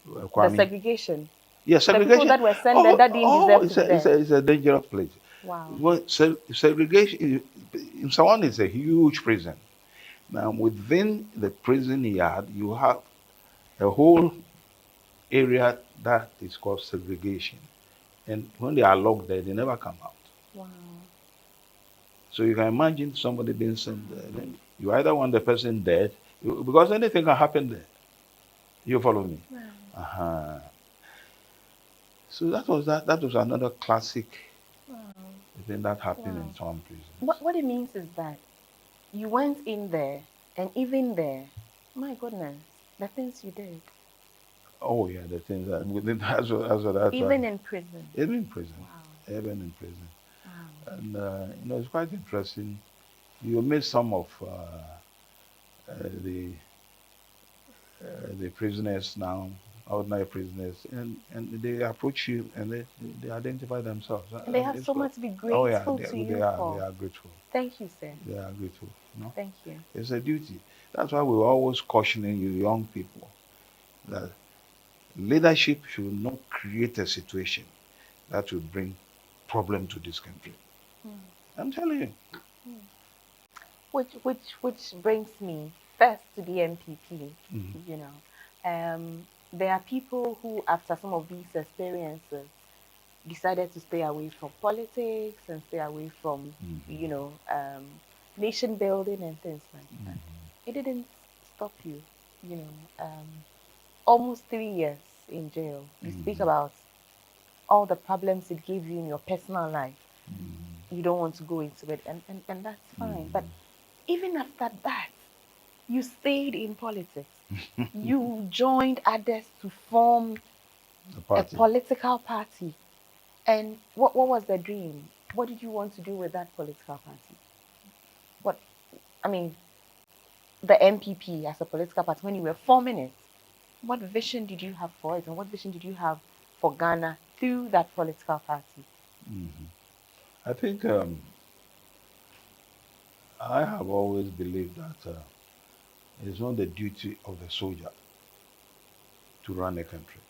the Kwame. segregation. Yes, The people segregation. that were sent there that didn't deserve to be there. It's a dangerous place. Wow. Well, segregation, someone is a huge prison. Now, within the prison yard, you have a whole area that is called segregation. And when they are locked there, they never come out. Wow. So you can imagine somebody being sent there. Then you either want the person dead, because anything can happen there. You follow me? Wow. Uh-huh. So that was another classic thing that happened in some prisons. What it means is that you went in there, and even there, my goodness, the things you did. Oh yeah, the things that within that's Even in prison. Even in prison. Wow. Even in prison. Wow. And it's quite interesting. You meet some of the prisoners now, ordinary prisoners, and they approach you and they identify themselves. And they have so much to be grateful to you for. They are grateful. Thank you, sir. They are grateful. Thank you. It's a duty. That's why we're always cautioning you, young people, that leadership should not create a situation that will bring problem to this country. I'm telling you. Which brings me first to the MPP. There are people who, after some of these experiences, decided to stay away from politics and stay away from, nation building and things like that. It didn't stop you, almost 3 years in jail. You speak about all the problems it gave you in your personal life. You don't want to go into it, and that's fine. But even after that, you stayed in politics. You joined others to form a political party. And what was the dream? What did you want to do with that political party? The MPP as a political party, when you were forming it, what vision did you have for it? And what vision did you have for Ghana through that political party? I think I have always believed that it is not the duty of the soldier to run a country.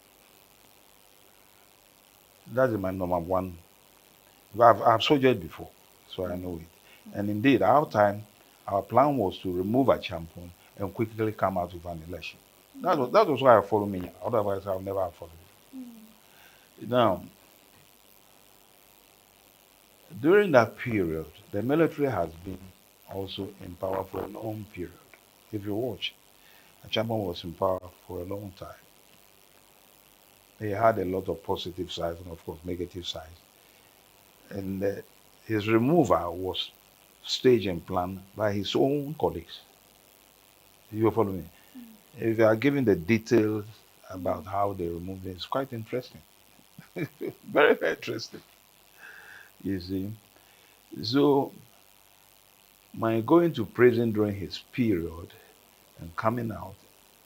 That is my number one. I've soldiered before, so I know it. And indeed, our time, our plan was to remove a champion and quickly come out with an election. That was why I followed me. Otherwise, I would never have followed it. Now, during that period, the military has been also in power for a long period. If you watch, a champion was in power for a long time. He had a lot of positive sides and, of course, negative sides. And his removal was staged and planned by his own colleagues. You follow me? If you are giving the details about how they removed it, it's quite interesting. Very, very interesting. You see. So my going to prison during his period and coming out,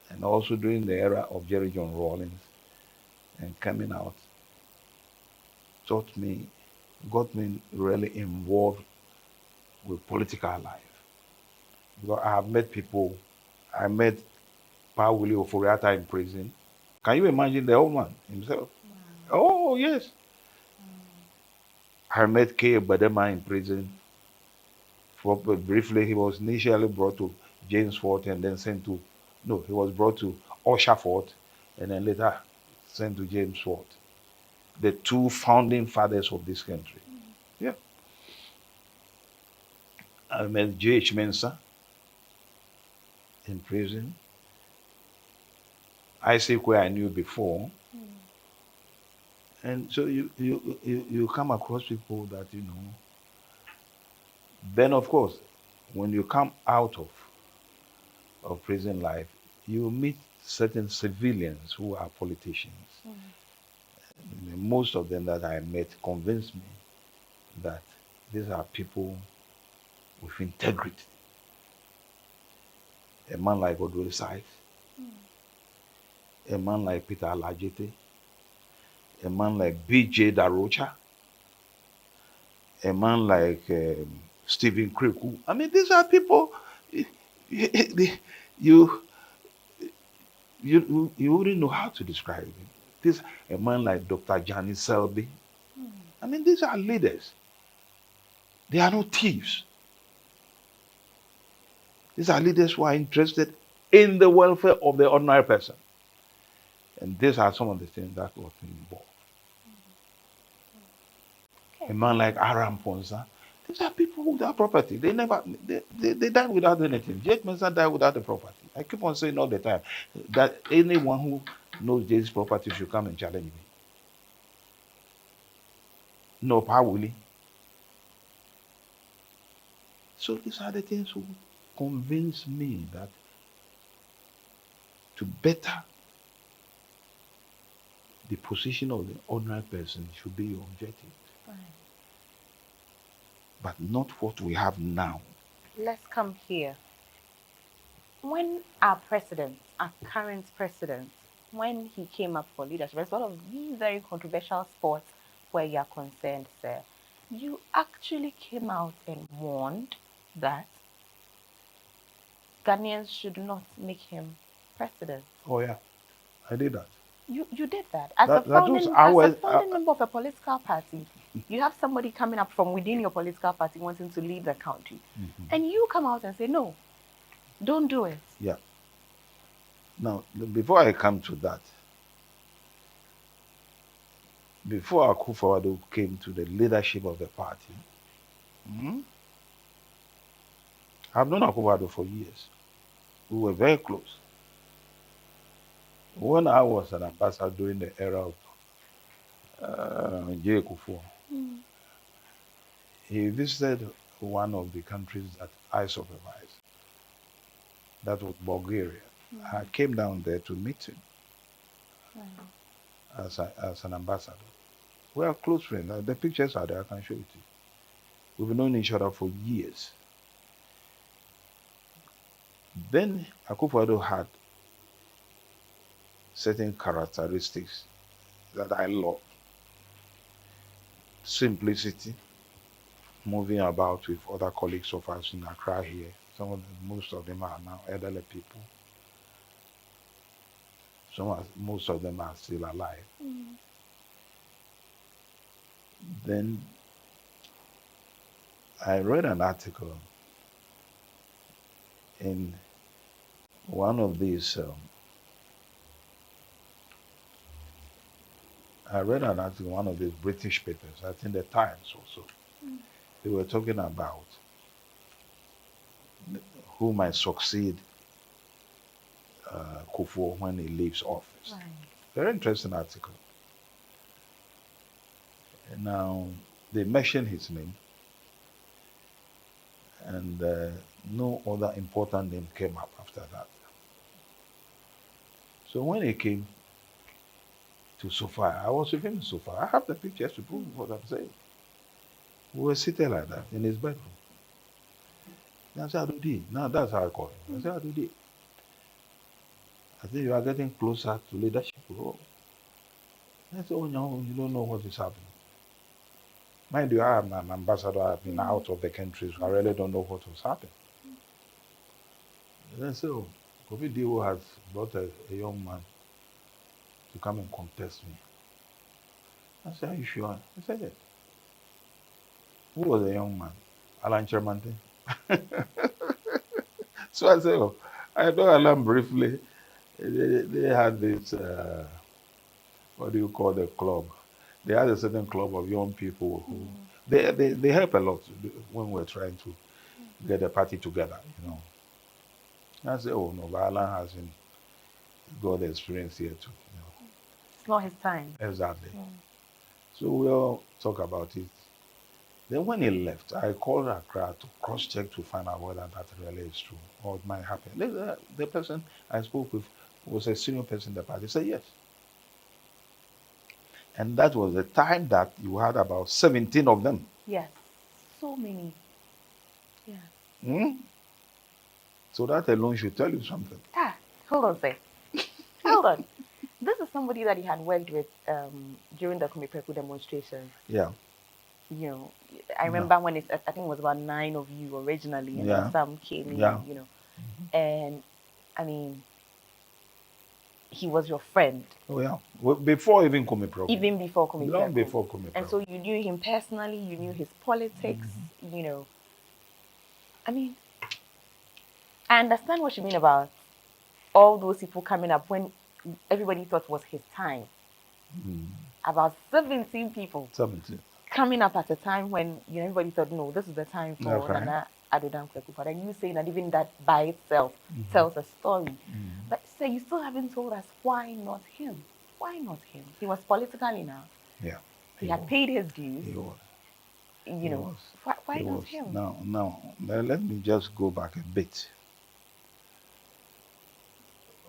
and also during the era of Jerry John Rawlings and coming out, got me really involved with political life. Because I have met people, I met Pa Willie Oforiata in prison. Can you imagine the old man himself? Wow. Oh, yes. I met K. Badema in prison. Briefly, he was initially brought to James Fort and then sent to, no, he was brought to Usher Fort and then later sent to James Fort. The two founding fathers of this country. Yeah. I met J.H. Mensah in prison. Isaac, where I knew before. And so you come across people that, you know. Then, of course, when you come out of prison life, you meet certain civilians who are politicians. Most of them that I met convinced me that these are people with integrity. A man like Odole Sykes, a man like Peter Alajete, a man like B.J. Darocha, a man like Stephen Kriku. I mean, these are people you wouldn't know how to describe them. This a man like Dr. Johnny Selby. I mean, these are leaders. They are not thieves. These are leaders who are interested in the welfare of the ordinary person. And these are some of the things that got me involved. Okay. A man like Aram Ponsa, these are people without property. They died without anything. Jake Mensah died without the property. I keep on saying all the time that anyone who knows Jake's property should come and challenge me. No, Pa Willie. So these are the things who convince me that to better the position of the ordinary person should be your objective. Right. But not what we have now. Let's come here. When our president, our current president, when he came up for leadership, as one of these very controversial spots where you're concerned, sir, you actually came out and warned that Ghanaians should not make him president. Oh, yeah. I did that. You did that. As a founding member of a political party, you have somebody coming up from within your political party wanting to lead the country. And you come out and say, no, don't do it. Yeah. Now, before I come to that, before Akufo-Addo came to the leadership of the party, I've known Akufo-Addo for years. We were very close. When I was an ambassador during the era of J. Kufuor, he visited one of the countries that I supervised. That was Bulgaria. I came down there to meet him as an ambassador. We are close friends. The pictures are there, I can show it to you. We've known each other for years. Then Akufo-Addo had certain characteristics that I love. Simplicity, moving about with other colleagues of us in Accra here. Most of them are now elderly people. Most of them are still alive. Then I read an article in one of these one of these British papers, I think the Times also. They were talking about who might succeed Kufuor when he leaves office. Right. Very interesting article. Now, they mentioned his name, and no other important name came up after that. So when he came to Sofa, I was with him in Sofa. I have the pictures to prove what I'm saying. We were seated like that in his bedroom. And I said, Adudi. Now that's how I call him. I said, Adudi, I think you are getting closer to leadership role. I said, oh no, you don't know what is happening. Mind you, I am an ambassador. I've been out of the country, so I really don't know what was happening. And then I said, oh, Kofi Dio has brought a young man to come and contest me. I said, are you sure? I said, yes. Who was the young man? Alan Chermante. So I said, oh, I know Alan briefly. They had this, what do you call the club? They had a certain club of young people who, they help a lot when we're trying to get the party together, you know. And I said, oh, no, but Alan hasn't got the experience here too, you know. It's not his time. Exactly. So we all talk about it. Then when he left, I called Accra to cross-check to find out whether that really is true or it might happen. The person I spoke with was a senior person in the party. He said yes. And that was the time that you had about 17 of them. Yes. So many. Yeah. Hmm? So that alone should tell you something. Hold on, sir. Hold on. This is somebody that he had worked with during the Kumipeku demonstration. Yeah. You know, I remember when I think it was about 9 of you originally, and then some came in, you know. And I mean, he was your friend. Oh yeah. Well, before even Kumipeku. Even before Kumipeku. Long before Kumipeku. And so you knew him personally, you knew his politics, you know. I mean, I understand what you mean about all those people coming up when everybody thought it was his time. About 17 people. 17. Coming up at a time when, you know, everybody thought, no, this is the time for Nana Addo Dankwa Akufo-Addo. And you saying that even that by itself tells a story. But say you still haven't told us why not him? Why not him? He was political enough. Yeah. He had paid his dues. He was. You know, why not him? Now, let me just go back a bit.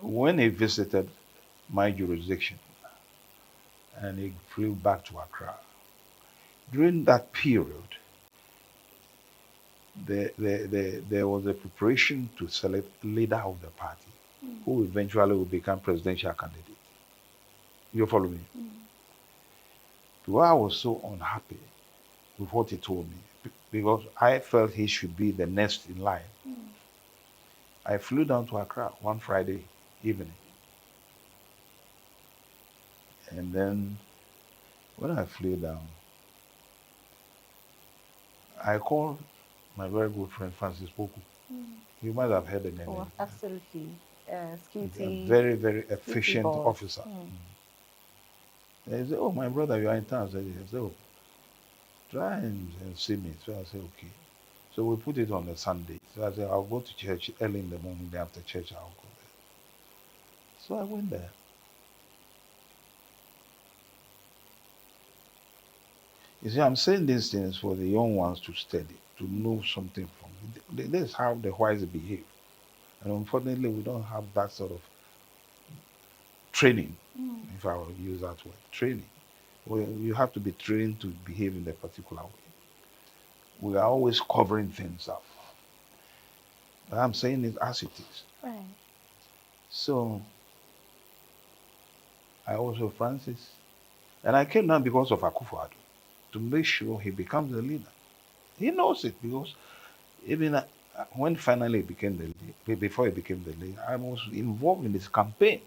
When he visited my jurisdiction and he flew back to Accra, during that period, there was a preparation to select leader of the party, who eventually will become presidential candidate. You follow me? Because I was so unhappy with what he told me, because I felt he should be the next in line. I flew down to Accra one Friday evening. And then when I flew down, I called my very good friend Francis Poku. You might have heard the name. Oh, absolutely. He's a very, very efficient officer. They said, oh, my brother, you are in town. I said, oh, try and see me. So I said, okay. So we put it on a Sunday. So I said, I'll go to church early in the morning. Then after church, I'll go there. So I went there. You see, I'm saying these things for the young ones to study, to know something from it. This is how the whites behave. And unfortunately, we don't have that sort of training, if I will use that word, training. Well, you have to be trained to behave in a particular way. We are always covering things up. But I'm saying it as it is. Right. So, I also Francis, and I came down because of Akufo-Addo, to make sure he becomes the leader. He knows it because even when finally he became the leader, before he became the leader, I was involved in his campaign.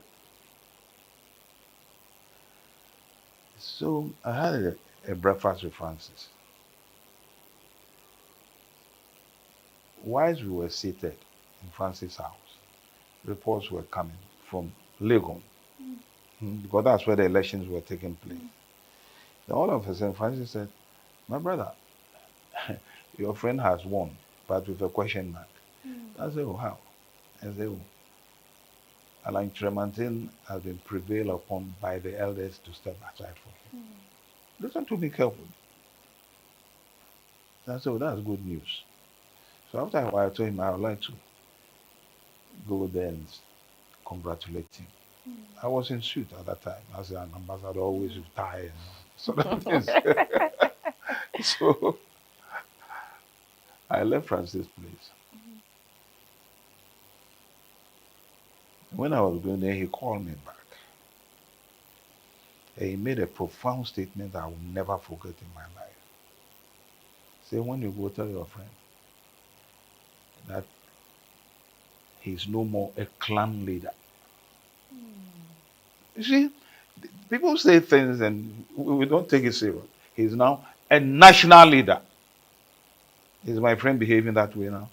So I had a breakfast with Francis. Whilst we were seated in Francis' house, reports were coming from Legon, because that's where the elections were taking place. Then all of a sudden, Francis said, my brother, your friend has won, but with a question mark. I said, oh, how? I said, oh, Alan Tremantin has been prevailed upon by the elders to step aside for him. Listen to me carefully. I said, well, that's good news. So after a while, I told him I would like to go there and congratulate him. I was in suit at that time. As an ambassador, always with tie and sort of things. So I left Francis' place. When I was going there, he called me back. And he made a profound statement that I will never forget in my life. Say, when you go tell your friend that he's no more a clan leader. You see, people say things and we don't take it serious. He's now a national leader. Is my friend behaving that way now?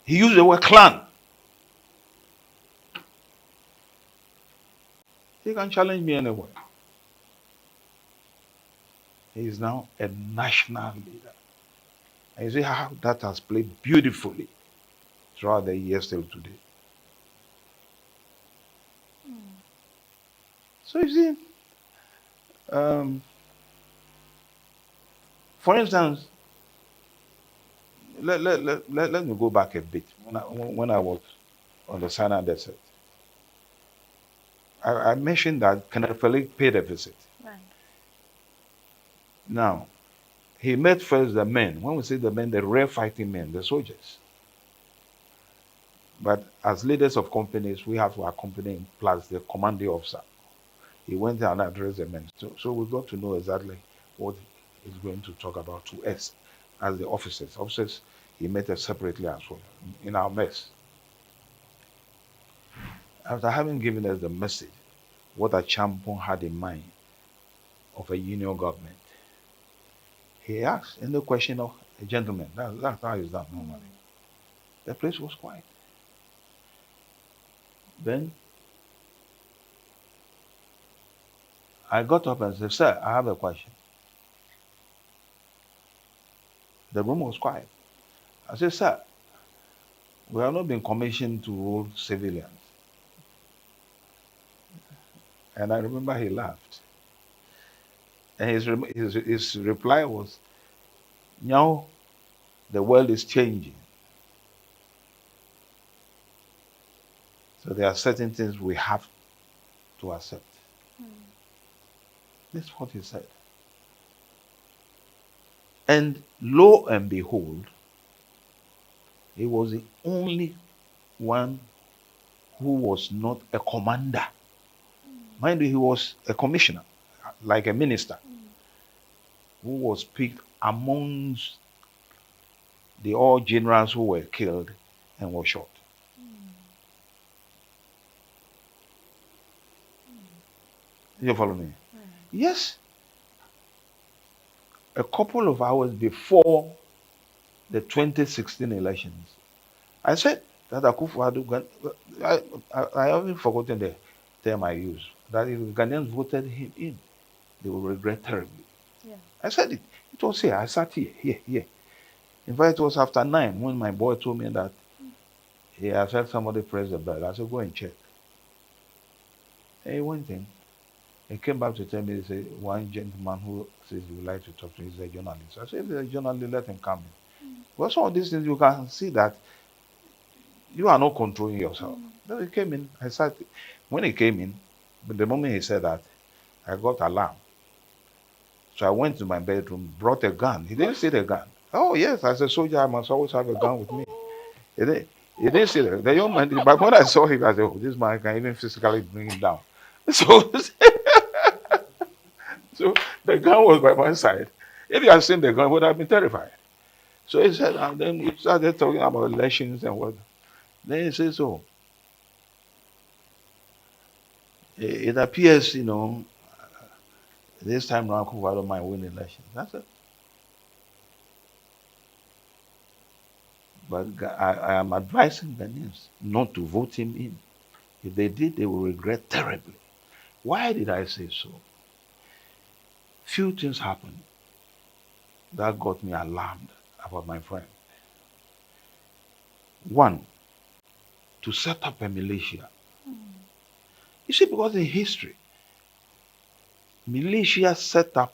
He used the word clan. He can challenge me anywhere. He is now a national leader. And you see how that has played beautifully throughout the years till today. So you see, um, for instance, let me go back a bit. When I was on the Sinai Desert, I mentioned that Kenneth Felix paid a visit. Right. Now, he met first the men. When we say the men, the real fighting men, the soldiers. But as leaders of companies, we have to accompany him, plus the commanding officer. He went there and addressed the men. So we got to know exactly what he's going to talk about to us as the officers. Officers, he met us separately as well in our mess. After having given us the message, what a champion had in mind of a union government, he asked in the question of a gentleman. That's how it's done normally. The place was quiet. Then I got up and said, sir, I have a question. The room was quiet. I said, sir, we have not been commissioned to rule civilians. And I remember he laughed. And his reply was, now the world is changing. So there are certain things we have to accept. This is what he said. And lo and behold, he was the only one who was not a commander. Mind you, he was a commissioner, like a minister, who was picked amongst the all generals who were killed and were shot. You follow me? Yes. A couple of hours before the 2016 elections, I said that Akufo-Addo, I haven't forgotten the term I used, that if Ghanaians voted him in, they will regret terribly. Yeah. I said it. It was here. I sat here. In fact, it was after 9 when my boy told me that he had heard somebody press the bell. I said, go and check. And he went in. He came back to tell me, he said, one gentleman who says he would like to talk to you is a journalist. I said, if he's a journalist, let him come in. Well, some of these things you can see that you are not controlling yourself. Then he came in. I sat. When he came in, but the moment he said that, I got alarmed. So I went to my bedroom, brought a gun. He didn't see the gun. Oh, yes, as a soldier, I must always have a gun with me. He didn't see the young man. But when I saw him, I said, oh, this man can even physically bring him down. So, so the gun was by one side. If you had seen the gun, I would have been terrified. So he said, and then he started talking about elections and what. Then he said, so it appears, this time around, Akufo-Addo might win the election. That's it. But I am advising Ghanaians not to vote him in. If they did, they will regret terribly. Why did I say so? Few things happened that got me alarmed about my friend. One, to set up a militia. You see, because in history, Militia set up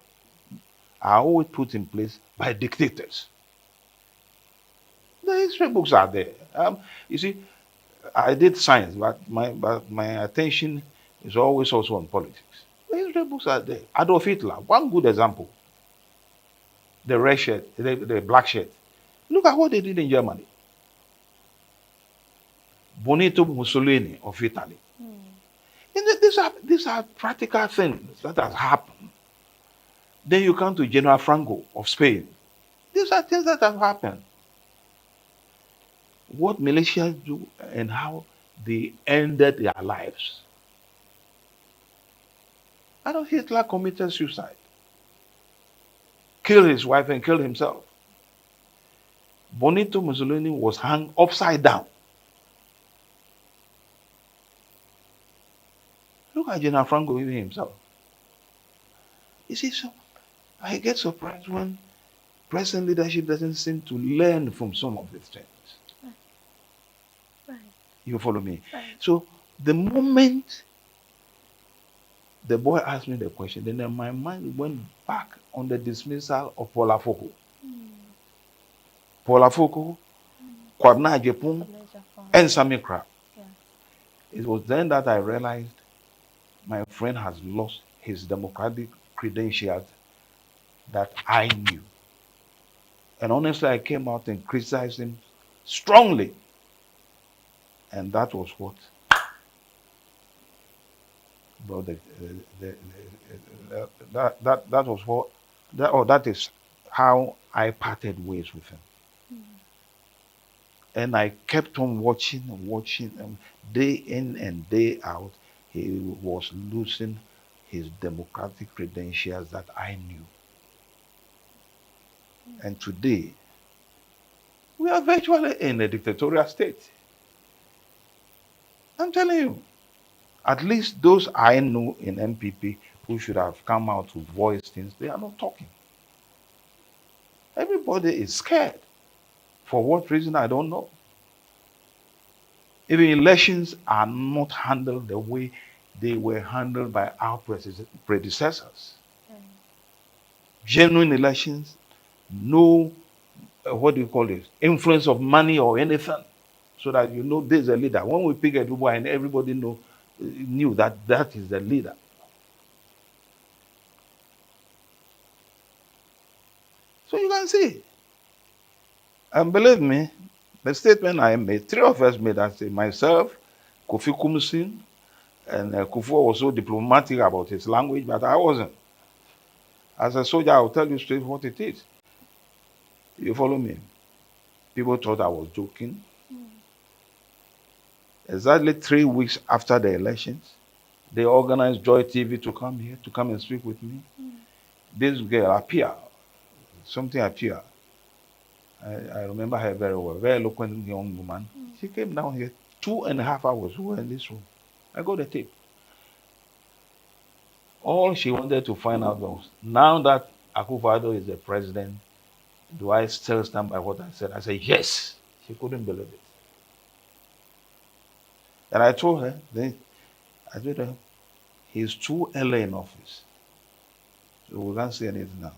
are always put in place by dictators. The history books are there. You see, I did science, but my attention is always also on politics. The history books are there. Adolf Hitler, one good example. The red shirt, the black shirt. Look at what they did in Germany. Benito Mussolini of Italy. And these are practical things that have happened. Then you come to General Franco of Spain. These are things that have happened. What militias do and how they ended their lives. Adolf Hitler committed suicide, killed his wife and killed himself. Benito Mussolini was hung upside down. Look at General Franco even himself. You see, so I get surprised when present leadership doesn't seem to learn from some of these things. Right. You follow me? Right. So the moment the boy asked me the question, then my mind went back on the dismissal of Paula Foko. Paula Foko, Kwadna Jepun, and Sami Krab. Yeah. It was then that I realized my friend has lost his democratic credentials that I knew. And honestly, I came out and criticized him strongly. And that was what brought that was what that is how I parted ways with him. And I kept on watching and watching, and day in and day out, he was losing his democratic credentials that I knew. And today, we are virtually in a dictatorial state. I'm telling you, at least those I know in MPP who should have come out to voice things, they are not talking. Everybody is scared. For what reason, I don't know. Even elections are not handled the way they were handled by our predecessors. Genuine elections, no, what do you call it, influence of money or anything, so that you know there's a leader. When we pick a Dubai and everybody knew that that is the leader. So you can see. And believe me, the statement I made, three of us made, I say myself, Kofi Kumsin, and Kufuor was so diplomatic about his language, but I wasn't. As a soldier, I'll tell you straight what it is. You follow me? People thought I was joking. Exactly 3 weeks after the elections, they organized Joy TV to come here, to come and speak with me. This girl appeared, something appeared. I remember her very well, very eloquent young woman. She came down here 2.5 hours. We were in this room. I got the tape. All she wanted to find out was, now that Akufo-Addo is the president, do I still stand by what I said? I said, yes. She couldn't believe it. And I told her, he's too early in office. So we can't say anything now.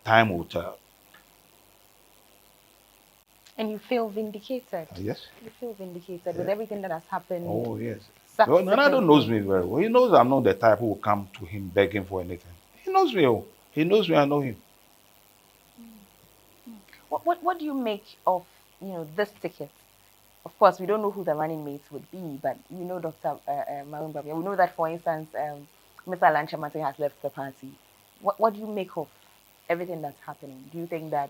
Time will tell. And you feel vindicated. Yes. You feel vindicated with everything that has happened. Oh, yes. No, Nana knows me very well. He knows I'm not the type who will come to him begging for anything. He knows me. Oh. He knows me. I know him. What do you make of this ticket? Of course, we don't know who the running mates would be, but Dr. Marumba. We know that, for instance, Mr. Alan Chamate has left the party. What do you make of everything that's happening? Do you think that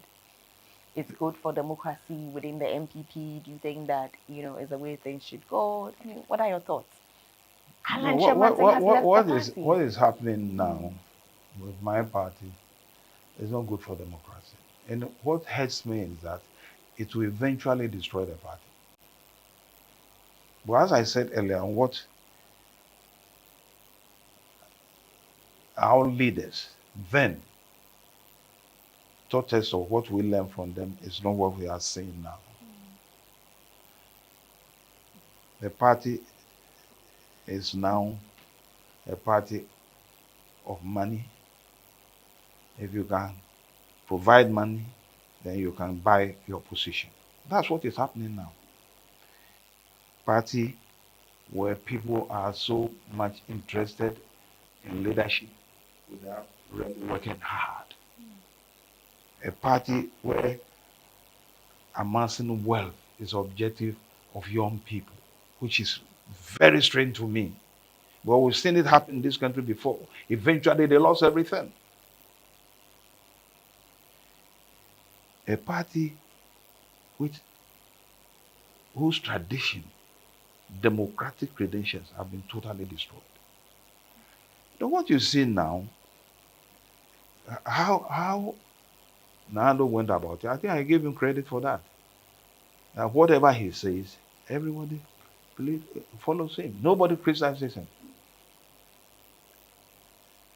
it's good for democracy within the MPP? Do you think that is the way things should go? I mean, what are your thoughts? Alan Chamate has left the party. What is happening now with my party is not good for democracy. And what hurts me is that it will eventually destroy the party. But as I said earlier, what our leaders then taught us, or what we learned from them, is not what we are seeing now. The party is now a party of money, if you can provide money, then you can buy your position. That's what is happening now. Party where people are so much interested in leadership without really working hard. A party where amassing wealth is objective of young people, which is very strange to me. But we've seen it happen in this country before. Eventually, they lost everything. A party which, whose tradition, democratic credentials have been totally destroyed. Now, what you see now, how Nando went about it, I think I gave him credit for that. Now, whatever he says, everybody follows him. Nobody criticizes him.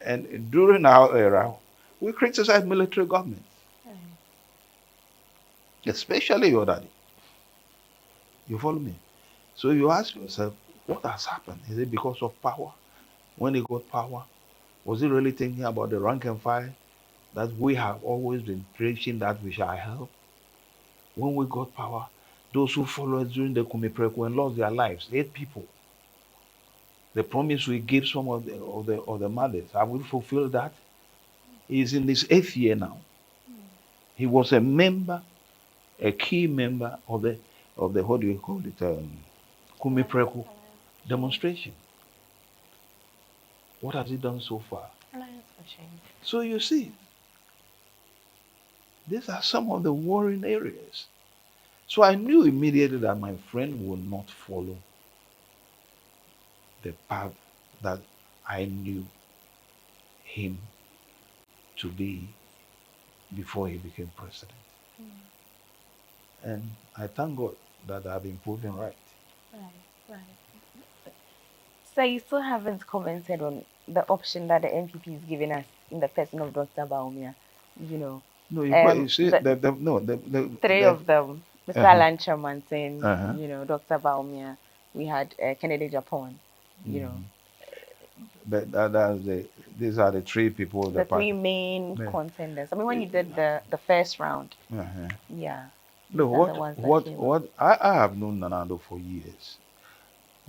And during our era, we criticize military governments, especially your daddy. You follow me? So you ask yourself, what has happened? Is it because of power? When he got power, was he really thinking about the rank and file that we have always been preaching that we shall help? When we got power, those who followed during the Kumipreku and lost their lives, 8 people. The promise we gave some of the mothers, have we fulfilled that? He's in his 8th year now. He was a member, a key member of the what do you call it, Kumipreku demonstration. What has he done so far? So you see, these are some of the worrying areas. So I knew immediately that my friend would not follow the path that I knew him to be before he became president. And I thank God that I've been proven right. Right. So you still haven't commented on the option that the NPP is giving us in the person of Dr. Baumia. No, you see, three of them, Mr. Alan Chamantin, Dr. Baumia, we had Kennedy Japan, these are the 3 people. The 3 main contenders. I mean, when you did the first round, yeah. Look, what I have known Nanado for years.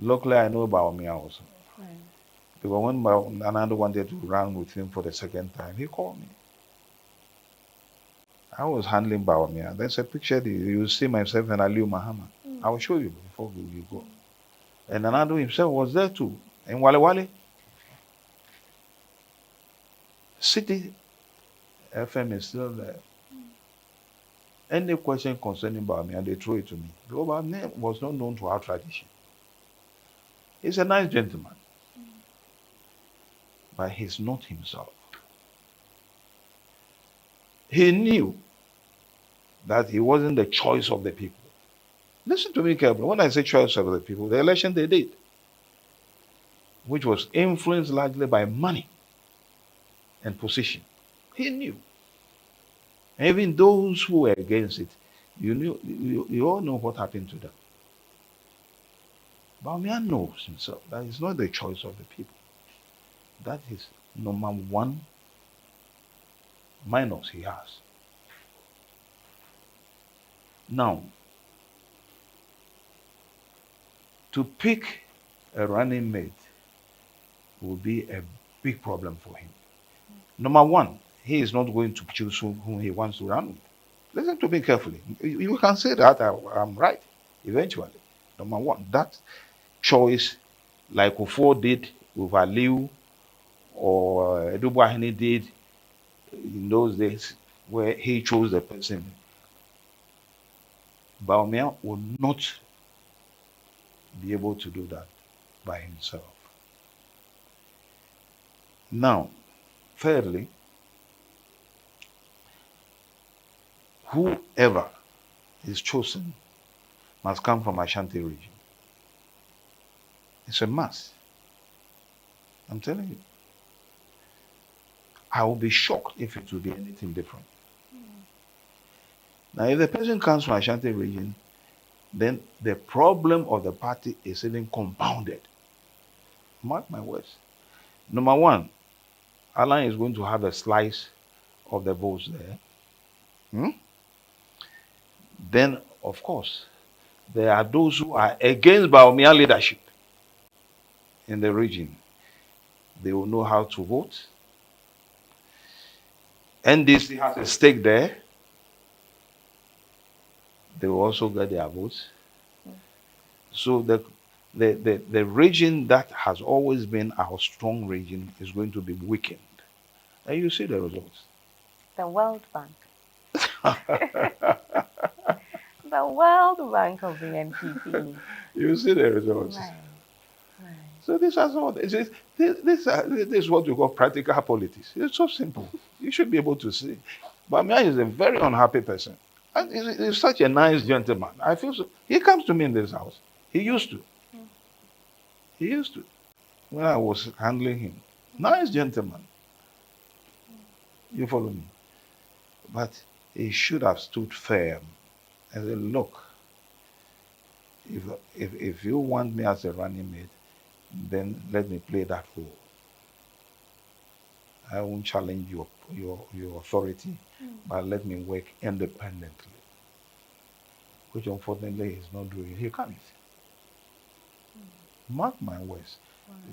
Luckily, I know Baumia also. Because when Nanado wanted to run with him for the second time, he called me. I was handling Baumia. There's a picture, you see myself and Aliu Mahama. I will show you before you go. And Nanado himself was there too. And Wale Wale. City FM is still there. Any question concerning Baumia, they throw it to me. Because Baumia was not known to our tradition. He's a nice gentleman. But he's not himself. He knew that he wasn't the choice of the people. Listen to me carefully. When I say choice of the people, the election they did, which was influenced largely by money and position, he knew. And even those who were against it, you all know what happened to them. Baumia knows himself that it's not the choice of the people. That is number 1 minus he has. Now, to pick a running mate will be a big problem for him. Number 1, he is not going to choose whom he wants to run with. Listen to me carefully. You can say that I'm right eventually. Number 1, that choice, like Ufo did with Aliu or Edubuahini did in those days, where he chose the person, Baumia will not be able to do that by himself. Now, thirdly, whoever is chosen must come from Ashanti region. It's a must. I'm telling you. I will be shocked if it will be anything different. Now, if the person comes from Ashanti region, then the problem of the party is even compounded. Mark my words. Number 1, Alan is going to have a slice of the votes there. Then, of course, there are those who are against Bawumia leadership in the region. They will know how to vote. NDC has a stake there. They will also get their votes. So the region that has always been our strong region is going to be weakened. And you see the results. The World Bank. The World Bank of the NPP. You see the results. Right. Right. So this is what we call practical politics. It's so simple. You should be able to see. But Mia is a very unhappy person. And he's such a nice gentleman. I feel so. He comes to me in this house. He used to. He used to. When I was handling him. Nice gentleman. You follow me? But he should have stood firm and said, look, if you want me as a running mate, then let me play that role. I won't challenge your authority, but let me work independently. Which unfortunately he's not doing. He can't. Mark my words.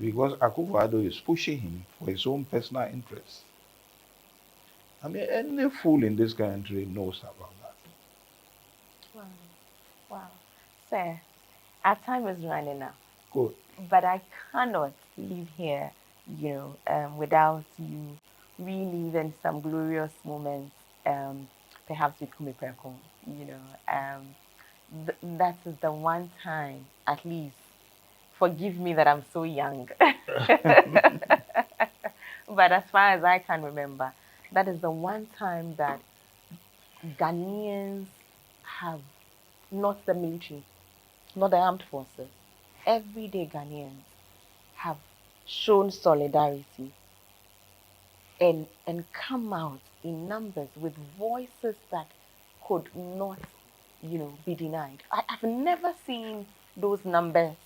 Because Akufo-Addo is pushing him for his own personal interests. I mean, any fool in this country knows about that. Wow. Wow. Sir, our time is running out. Good. But I cannot leave here, without you reliving some glorious moments, perhaps with Kumi Preko. That is the one time, at least, forgive me that I'm so young. But as far as I can remember, that is the one time that Ghanaians have, not the military, not the armed forces, everyday Ghanaians have shown solidarity and come out in numbers with voices that could not, be denied. I've never seen those numbers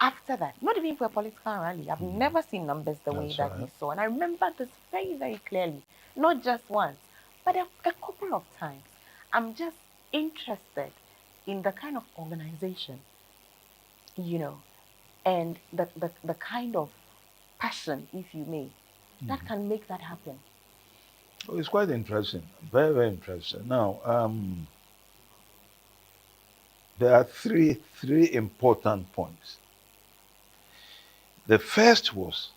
after that. Not even for a political rally. I've never seen numbers the way that we saw. And I remember this very, very clearly. Not just once, but a couple of times. I'm just interested in the kind of organization, and the kind of passion, if you may, that can make that happen. Oh, it's quite interesting. Very, very interesting. Now, there are three important points. The first was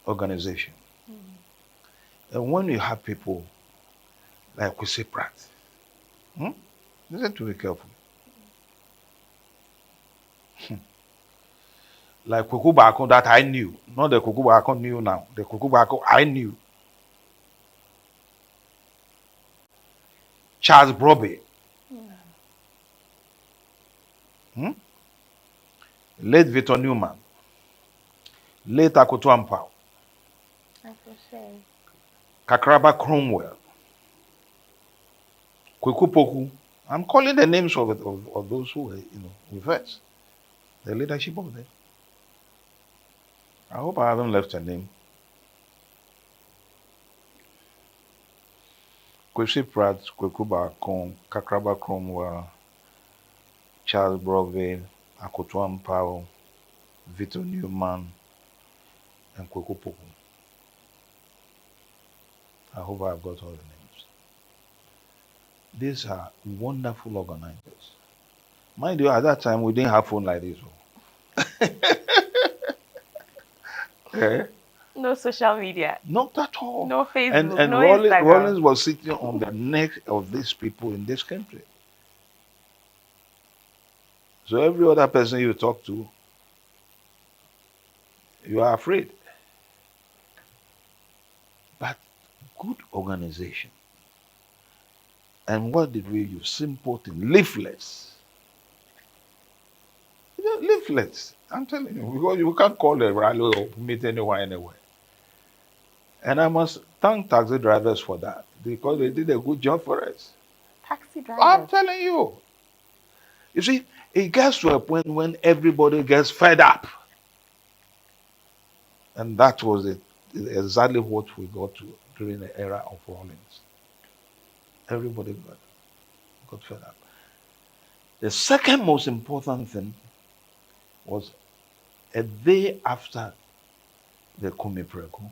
organization. And when you have people like Kwesi Pratt, listen to me carefully. Like Kwaku Baako that I knew, not the Kwaku Baako knew now, the Kwaku Baako I knew. Charles Broby, late Victor Newman, late Akoto Ampao, Kakraba Cromwell, Kweku Poku. I'm calling the names of those who were, with us. The leadership of them. I hope I haven't left a name. Kwesi Pratt, Kwaku Baako, Kakraba Cromwell, Charles Broby, Akoto Ampao, Victor Newman, and Kweku Poku. I hope I've got all the names. These are wonderful organizers. Mind you, at that time, we didn't have phone like this. Okay. No social media. Not at all. No Facebook, and no Rollins was sitting on the neck of these people in this country. So every other person you talk to, you are afraid. But good organization. And what did we use? Simple thing. Leaflets. Leaflets. I'm telling you, because you can't call a rally or meet anyone anywhere. And I must thank taxi drivers for that, because they did a good job for us. Taxi drivers? I'm telling you. You see, it gets to a point when everybody gets fed up. And that was exactly what we got to during the era of Rawlings. Everybody got fed up. The second most important thing was a day after the Kumi Preko,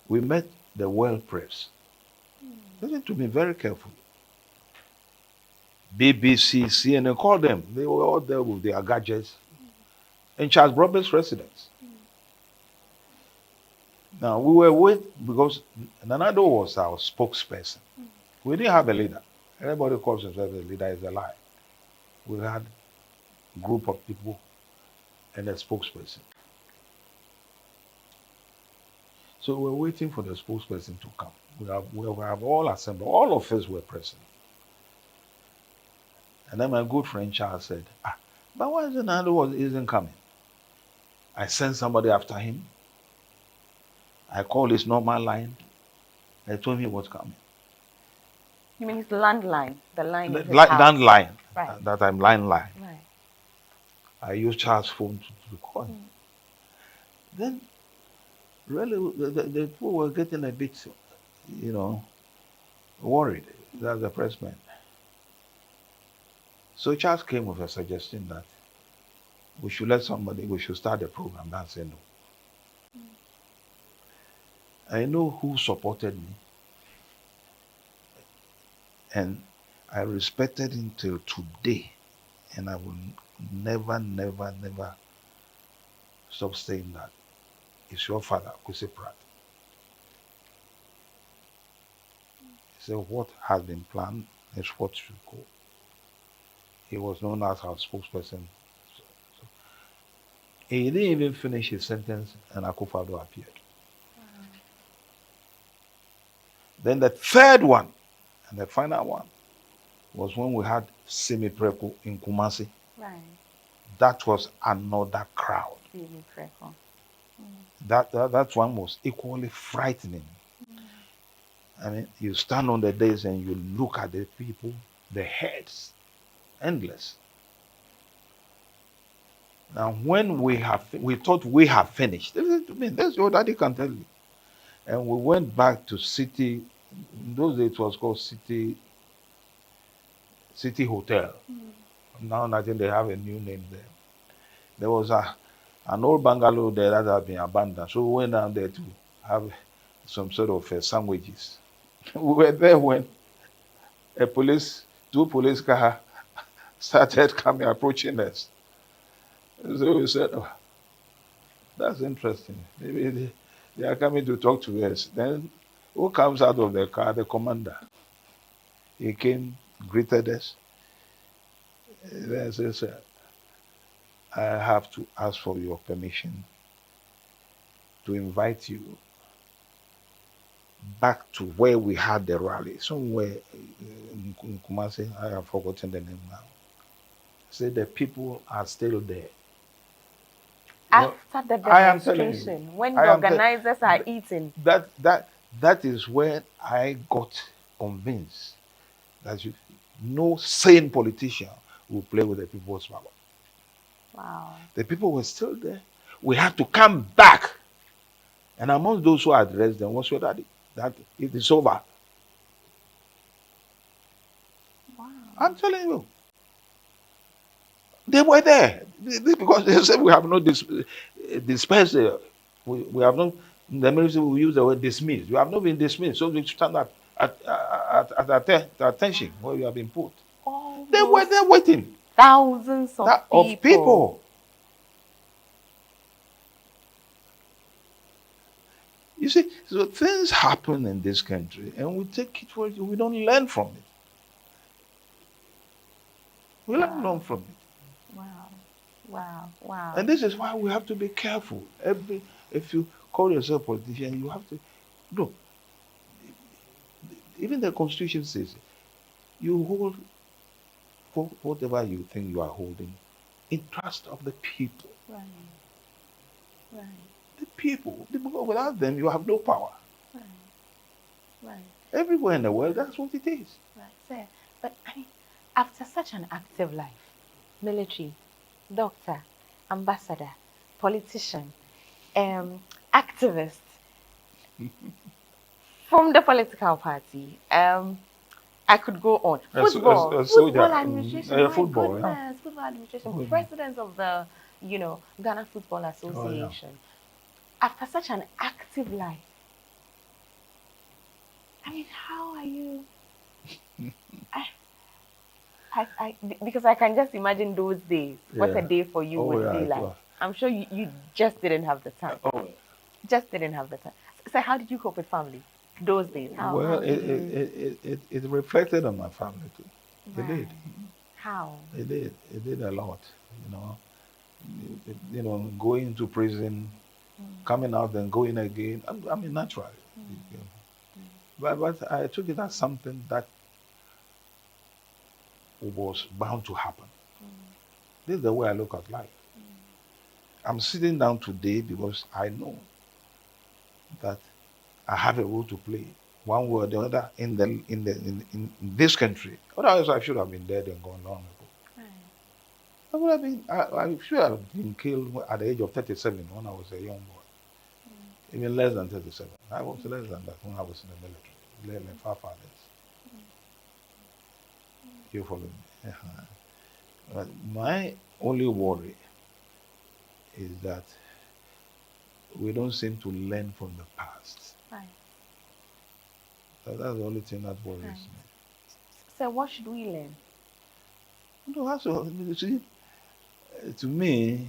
we met the world press. Listen to me very carefully. BBC, CNN, call them. They were all there with their gadgets in Charles Roberts' residence. Now, we were with, because Nanado was our spokesperson. We didn't have a leader. Everybody calls himself a leader is a lie. We had a group of people and a spokesperson. So we're waiting for the spokesperson to come. We have all assembled. All of us were present. And then my good friend Charles said, but why is Nanado isn't coming? I sent somebody after him. I called his normal line. I told him he was coming. You mean his landline? The line in his house? Landline. Right. That I'm line. Right. I used Charles' phone to call him. Then, really, the people were getting a bit, worried. That's the pressman. So Charles came with a suggestion that we should start the program. Dan said no. I know who supported me. And I respected him till today. And I will never stop saying that. It's your father, Kwesi Pratt. He said, what has been planned is what should go. He was known as our spokesperson. He didn't even finish his sentence and Akufo-Addo appeared. Then the third one, and the final one, was when we had Simi Preko in Kumasi. Right. That was another crowd. Simi Preko. That one was equally frightening. I mean, you stand on the days and you look at the people, the heads, endless. Now, when we thought we have finished. This is what Daddy can tell you. And we went back to City. In those days, it was called City Hotel. Now, I think they have a new name there. There was an old bungalow there that had been abandoned. So we went down there to have some sort of sandwiches. We were there when two police cars started coming, approaching us. So we said, oh, that's interesting. Maybe they are coming to talk to us. Then who comes out of the car? The commander. He came, greeted us. Then said, I have to ask for your permission to invite you back to where we had the rally, somewhere in Kumasi. I have forgotten the name now. Said the people are still there. After the demonstration, when the organizers are eating. That is where I got convinced that no sane politician will play with the people's power. Wow. The people were still there. We had to come back. And among those who addressed them was your daddy. That it is over. Wow. I'm telling you. They were there. Because they said we have not dispersed. We have not, the military will use the word dismissed. You have not been dismissed. So we stand at attention where you have been put. They were there waiting. Thousands of people. You see, so things happen in this country and we take it for it. We don't learn from it. We don't learn from it. Wow. And this is why we have to be careful. If you call yourself a politician, you have to look. Even the Constitution says you hold whatever you think you are holding in trust of the people. Right. The people. Without them, you have no power. Right. Everywhere in the world, that's what it is. Right. But I mean, after such an active life, military, doctor, ambassador, politician, activist from the political party. I could go on. A Football soldier, administration. My football, yeah. goodness, football administration. Football. President of the, Ghana Football Oh, yeah. Association. After such an active life, I mean, how are you? I, because I can just imagine those days. What a Yeah. day for you Oh, would yeah, be it like. was. I'm sure you just didn't have the time. Oh, Just didn't have the time. So how did you cope with family those days? well, How do you? it reflected on my family too. It did. Right. How? It did. It did a lot. Going to prison, coming out and going again. I mean, naturally. You know. But I took it as something that was bound to happen. This is the way I look at life. I'm sitting down today because I know that I have a role to play, one way or the other, in this country. Otherwise, I should have been dead and gone long ago. Right. I would have been. I should have been killed at the age of 37 when I was a young boy. Even less than 37. I was less than that when I was in the military. My forefathers. You follow me? But my only worry is that we don't seem to learn from the past. Right. That's the only thing that worries Right. me. So what should we learn? No, you see, to me,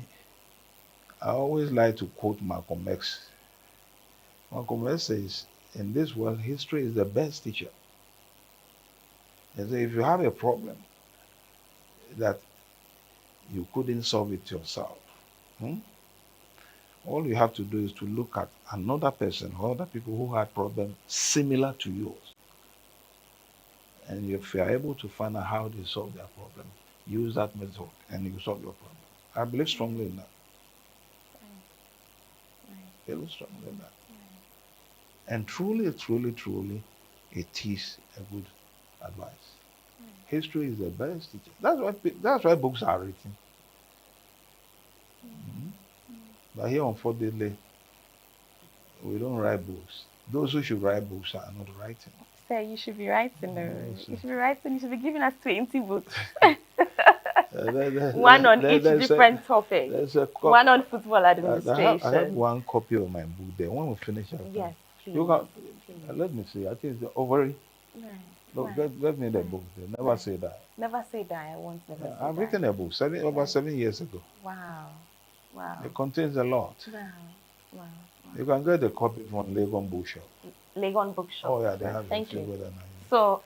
I always like to quote Malcolm X. Malcolm X says, in this world, history is the best teacher. And so if you have a problem that you couldn't solve it yourself, all you have to do is to look at another person or other people who had problems similar to yours. And if you are able to find out how they solve their problem, use that method and you solve your problem. I believe strongly in that. I believe strongly in that. And truly, truly, truly, it is a good advice. History is the best teacher. That's why books are written. But here, unfortunately, we don't write books. Those who should write books are not writing. So you should be writing. You should be writing. You should be giving us 20 books. One on each different topic. One on football administration. I have one copy of my book there. When we finish up, yes, please. You can, let me see. I think it's the ovary. Right. Look, get me the book there. Never say die. Never say die. I won't never say I've die. written a book over 7 years ago. Wow. Wow. It contains a lot. Wow. Wow. You can get the copy from Legon Bookshop. Legon Bookshop. Oh yeah, they have Thank it. you. So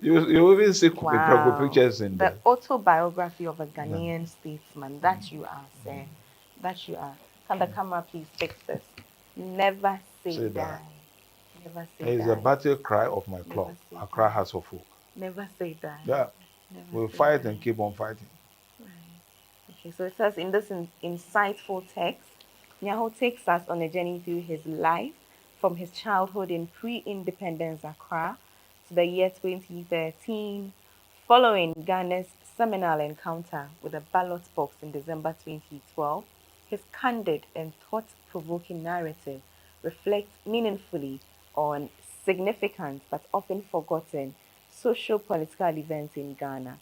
you even see pictures in there. The autobiography of a Ghanaian statesman. That you are saying. That you are. Can the camera please fix this? Never say die. Never say die. It's a battle cry of my club, Accra House of Folk. Never say die. Yeah. We'll fight and keep on fighting. Right. Okay, so it says in this insightful text, Nyaho takes us on a journey through his life from his childhood in pre-independence Accra to the year 2013, following Ghana's seminal encounter with the ballot box in December 2012. His candid and thought-provoking narrative reflects meaningfully on significant but often forgotten socio-political events in Ghana.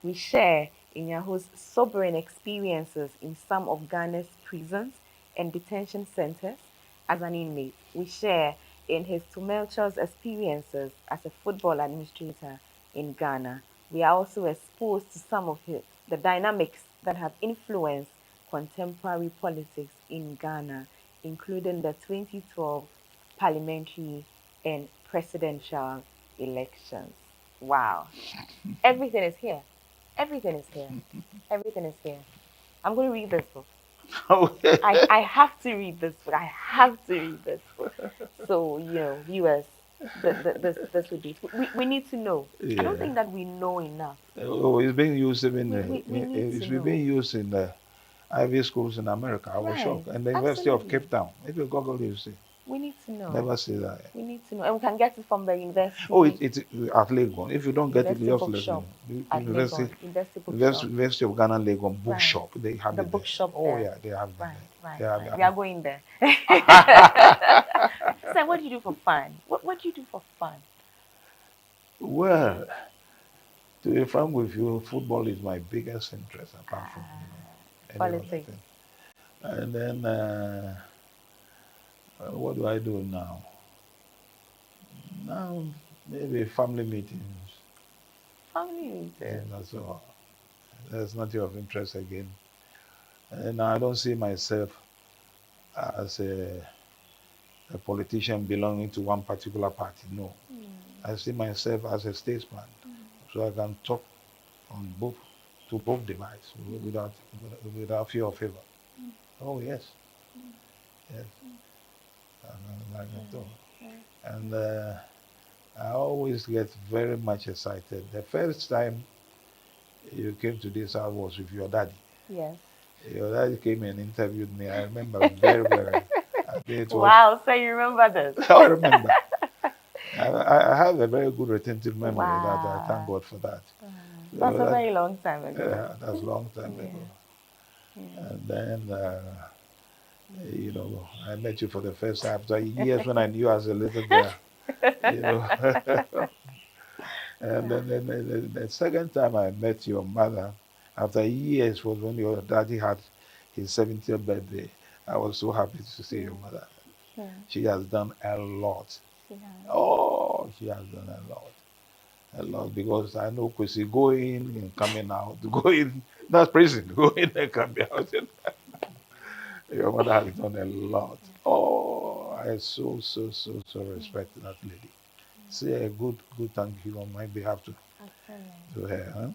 We share in Nyaho's sobering experiences in some of Ghana's prisons and detention centers as an inmate. We share in his tumultuous experiences as a football administrator in Ghana. We are also exposed to some of the dynamics that have influenced contemporary politics in Ghana, including the 2012 parliamentary and presidential elections. Wow. Everything is here. Everything is here. Everything is here. I'm going to read this book. I have to read this book. I have to read this book. So, viewers, this would be. We need to know. Yeah. I don't think that we know enough. Oh, it's being used even it's being used in the Ivy schools in America. I was shocked. And the University of Cape Town. If you Google, you see. We need to know. Never say that. We need to know. And we can get it from the university. Oh, it's at Legon. If you don't get it, University just let me bookshop know. at University, Legon. University bookshop. University of Ghana Legon bookshop. Right. They have The it there. bookshop Oh there. yeah, they have it Right, there. right, They have right. it. We are going there. So what do you do for fun? What do you do for fun? Well, to be frank with you, football is my biggest interest apart from any other Politics. thing. And then what do I do now? Now maybe family meetings. Family meetings. Yeah, that's all. There's nothing of interest again. And I don't see myself as a politician belonging to one particular party. No. I see myself as a statesman. So I can talk on both to both divides without fear or favor. Oh yes. Yes. Like I thought. And I always get very much excited. The first time you came to this house was with your daddy. Yes. Your daddy came and interviewed me. I remember very, very. Wow, so you remember this? I remember. I have a very good retentive memory. Wow. That I thank God for that. That's a very long time ago. Yeah, that's a long time ago. Yeah. And then, you know, I met you for the first time after years when I knew you as a little girl. You know. And then the second time I met your mother, after years, was when your daddy had his 70th birthday. I was so happy to see your mother. Yeah. She has done a lot. She has. Oh, she has done a lot. A lot, because I know Kwesi going and coming out, going, that's prison, going and coming out. Your mother has done a lot. Oh, I so respect that lady. Say a good thank you on my behalf to her. Huh?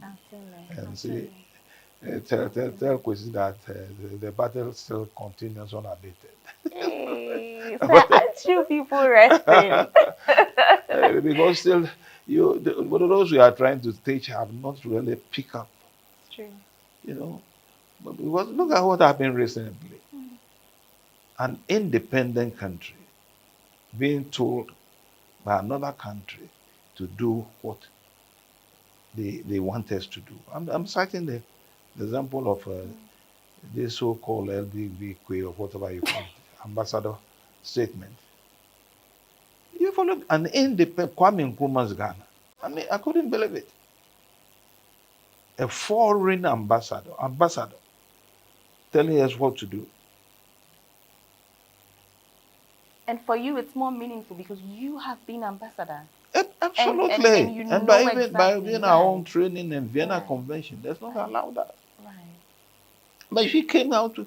And say, tell Kwesi that the battle still continues unabated. Hey, so aren't you people resting? Because still, those we are trying to teach have not really picked up. It's true. You know, because look at what happened recently. An independent country being told by another country to do what they want us to do. I'm citing the example of this so-called LBVQ or whatever you call it, ambassador statement. You follow an independent Kwame Nkrumah's Ghana. I mean, I couldn't believe it. A foreign ambassador telling us what to do. And for you, it's more meaningful because you have been ambassador. Absolutely. And by being our own training in Vienna Right. Convention, that's not allowed that. Right. But he came out to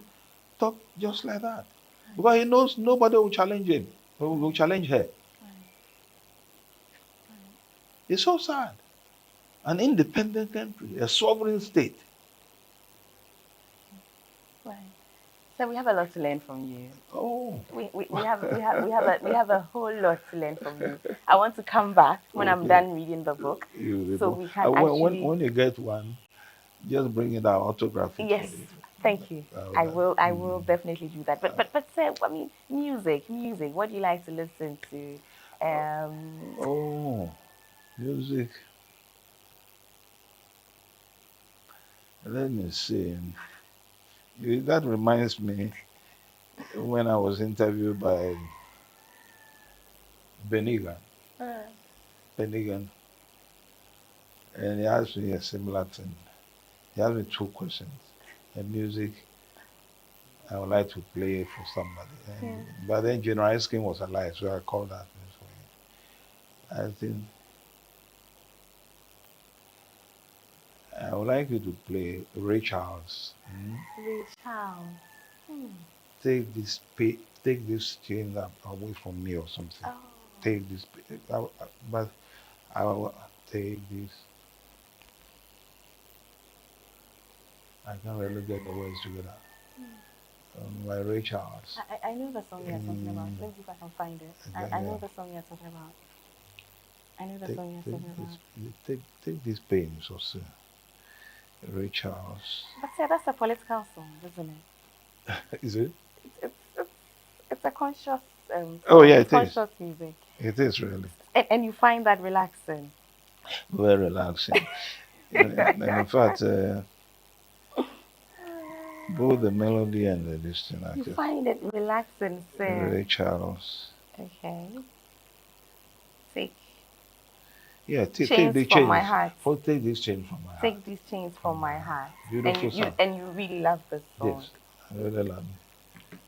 talk just like that. Because he knows nobody will challenge him, will challenge her. It's so sad. An independent country, a sovereign state. Right. So we have a lot to learn from you. Oh. We have a whole lot to learn from you. I want to come back when I'm done reading the book. So we can actually... When you get one, just bring it out, autograph it. Yes, thank you. I will definitely do that. But say, I mean, music. What do you like to listen to? Oh, music. Let me see. That reminds me when I was interviewed by Benigan, and he asked me a similar thing. He asked me two questions. The music I would like to play for somebody. But then General Eskin was alive, so I called that for him. I think I would like you to play Ray Charles. Ray Charles. Take this chain away from me or something. Oh. Take this, but I will take this. I can't really get the words together. By Ray Charles. I know the song you're talking about. Let me see if I can find it. I know the song you're talking about. Take these pains also. Ray Charles. But yeah, that's a political song, isn't it? Is it? It's a conscious Oh yeah, song, it is. conscious music, It is really and you find that relaxing. very relaxing. And in fact, both the melody and the listening You actors, find it relaxing, sir. Ray Charles. Okay. Take Yeah, take chains the from my chains. heart. Oh, take these chains from my heart. Take these chains from my heart. Beautiful song. And you really love this song. Yes, I really love it.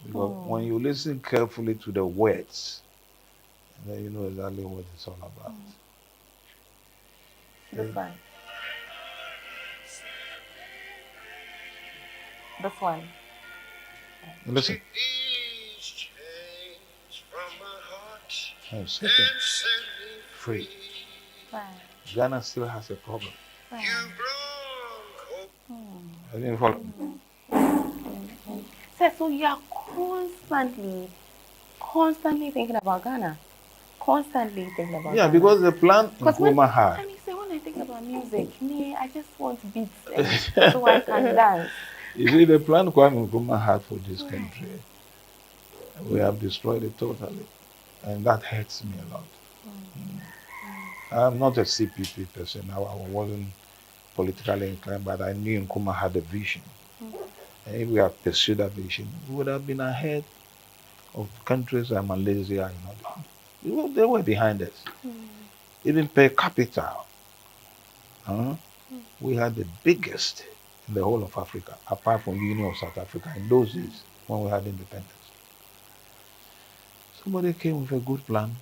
Because when Hmm. you listen carefully to the words, then you know exactly what it's all about. This one. This one. Listen. And set them free. Right. Ghana still has a problem. Right. I didn't follow. So you are constantly thinking about Ghana. Constantly thinking about Yeah, Ghana. because the plan Because when Nkrumah had. when I think about music, me, I just want beats so I can dance. You see, the plan Kwame Nkrumah had for this country, we have destroyed it totally. And that hurts me a lot. I'm not a CPP person. I wasn't politically inclined, but I knew Nkrumah had a vision. And if we had pursued that vision, we would have been ahead of countries like Malaysia. They were behind us. Even per capita, we had the biggest in the whole of Africa, apart from Union of South Africa in those days when we had independence. Somebody came with a good plan,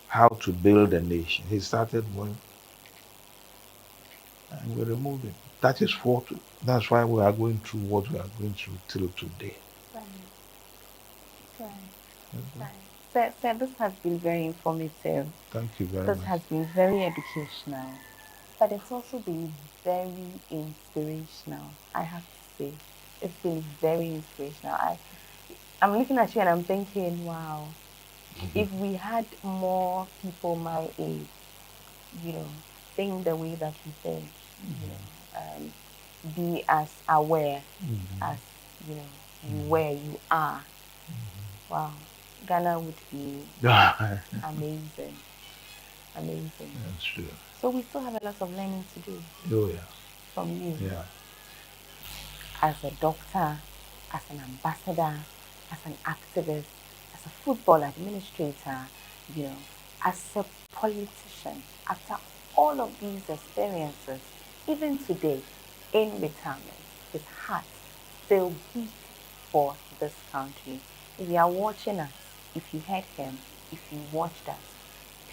how to build a nation. He started one, and we removed it. That's why we are going through what we are going through till today. So this has been very informative. Thank you very This much. has been very educational. But it's also been very inspirational, I have to say. It's been very inspirational. I'm looking at you and I'm thinking, wow, if we had more people my age, think the way that you think, be as aware as, you are, wow, Ghana would be amazing. Amazing. That's true. So we still have a lot of learning to do. Oh, yeah. From you. Yeah. As a doctor, as an ambassador, as an activist, as a football administrator, as a politician, after all of these experiences, even today, in retirement, his heart still beats for this country. If you are watching us, if you heard him, if you watched us,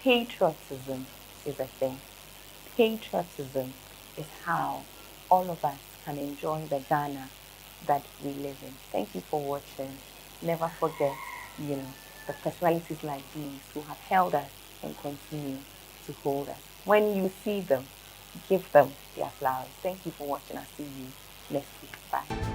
patriotism is a thing. Patriotism is how all of us can enjoy the Ghana that we live in. Thank you for watching. Never forget, the personalities like these who have held us and continue to hold us. When you see them, give them their flowers. Thank you for watching. I'll see you next week. Bye.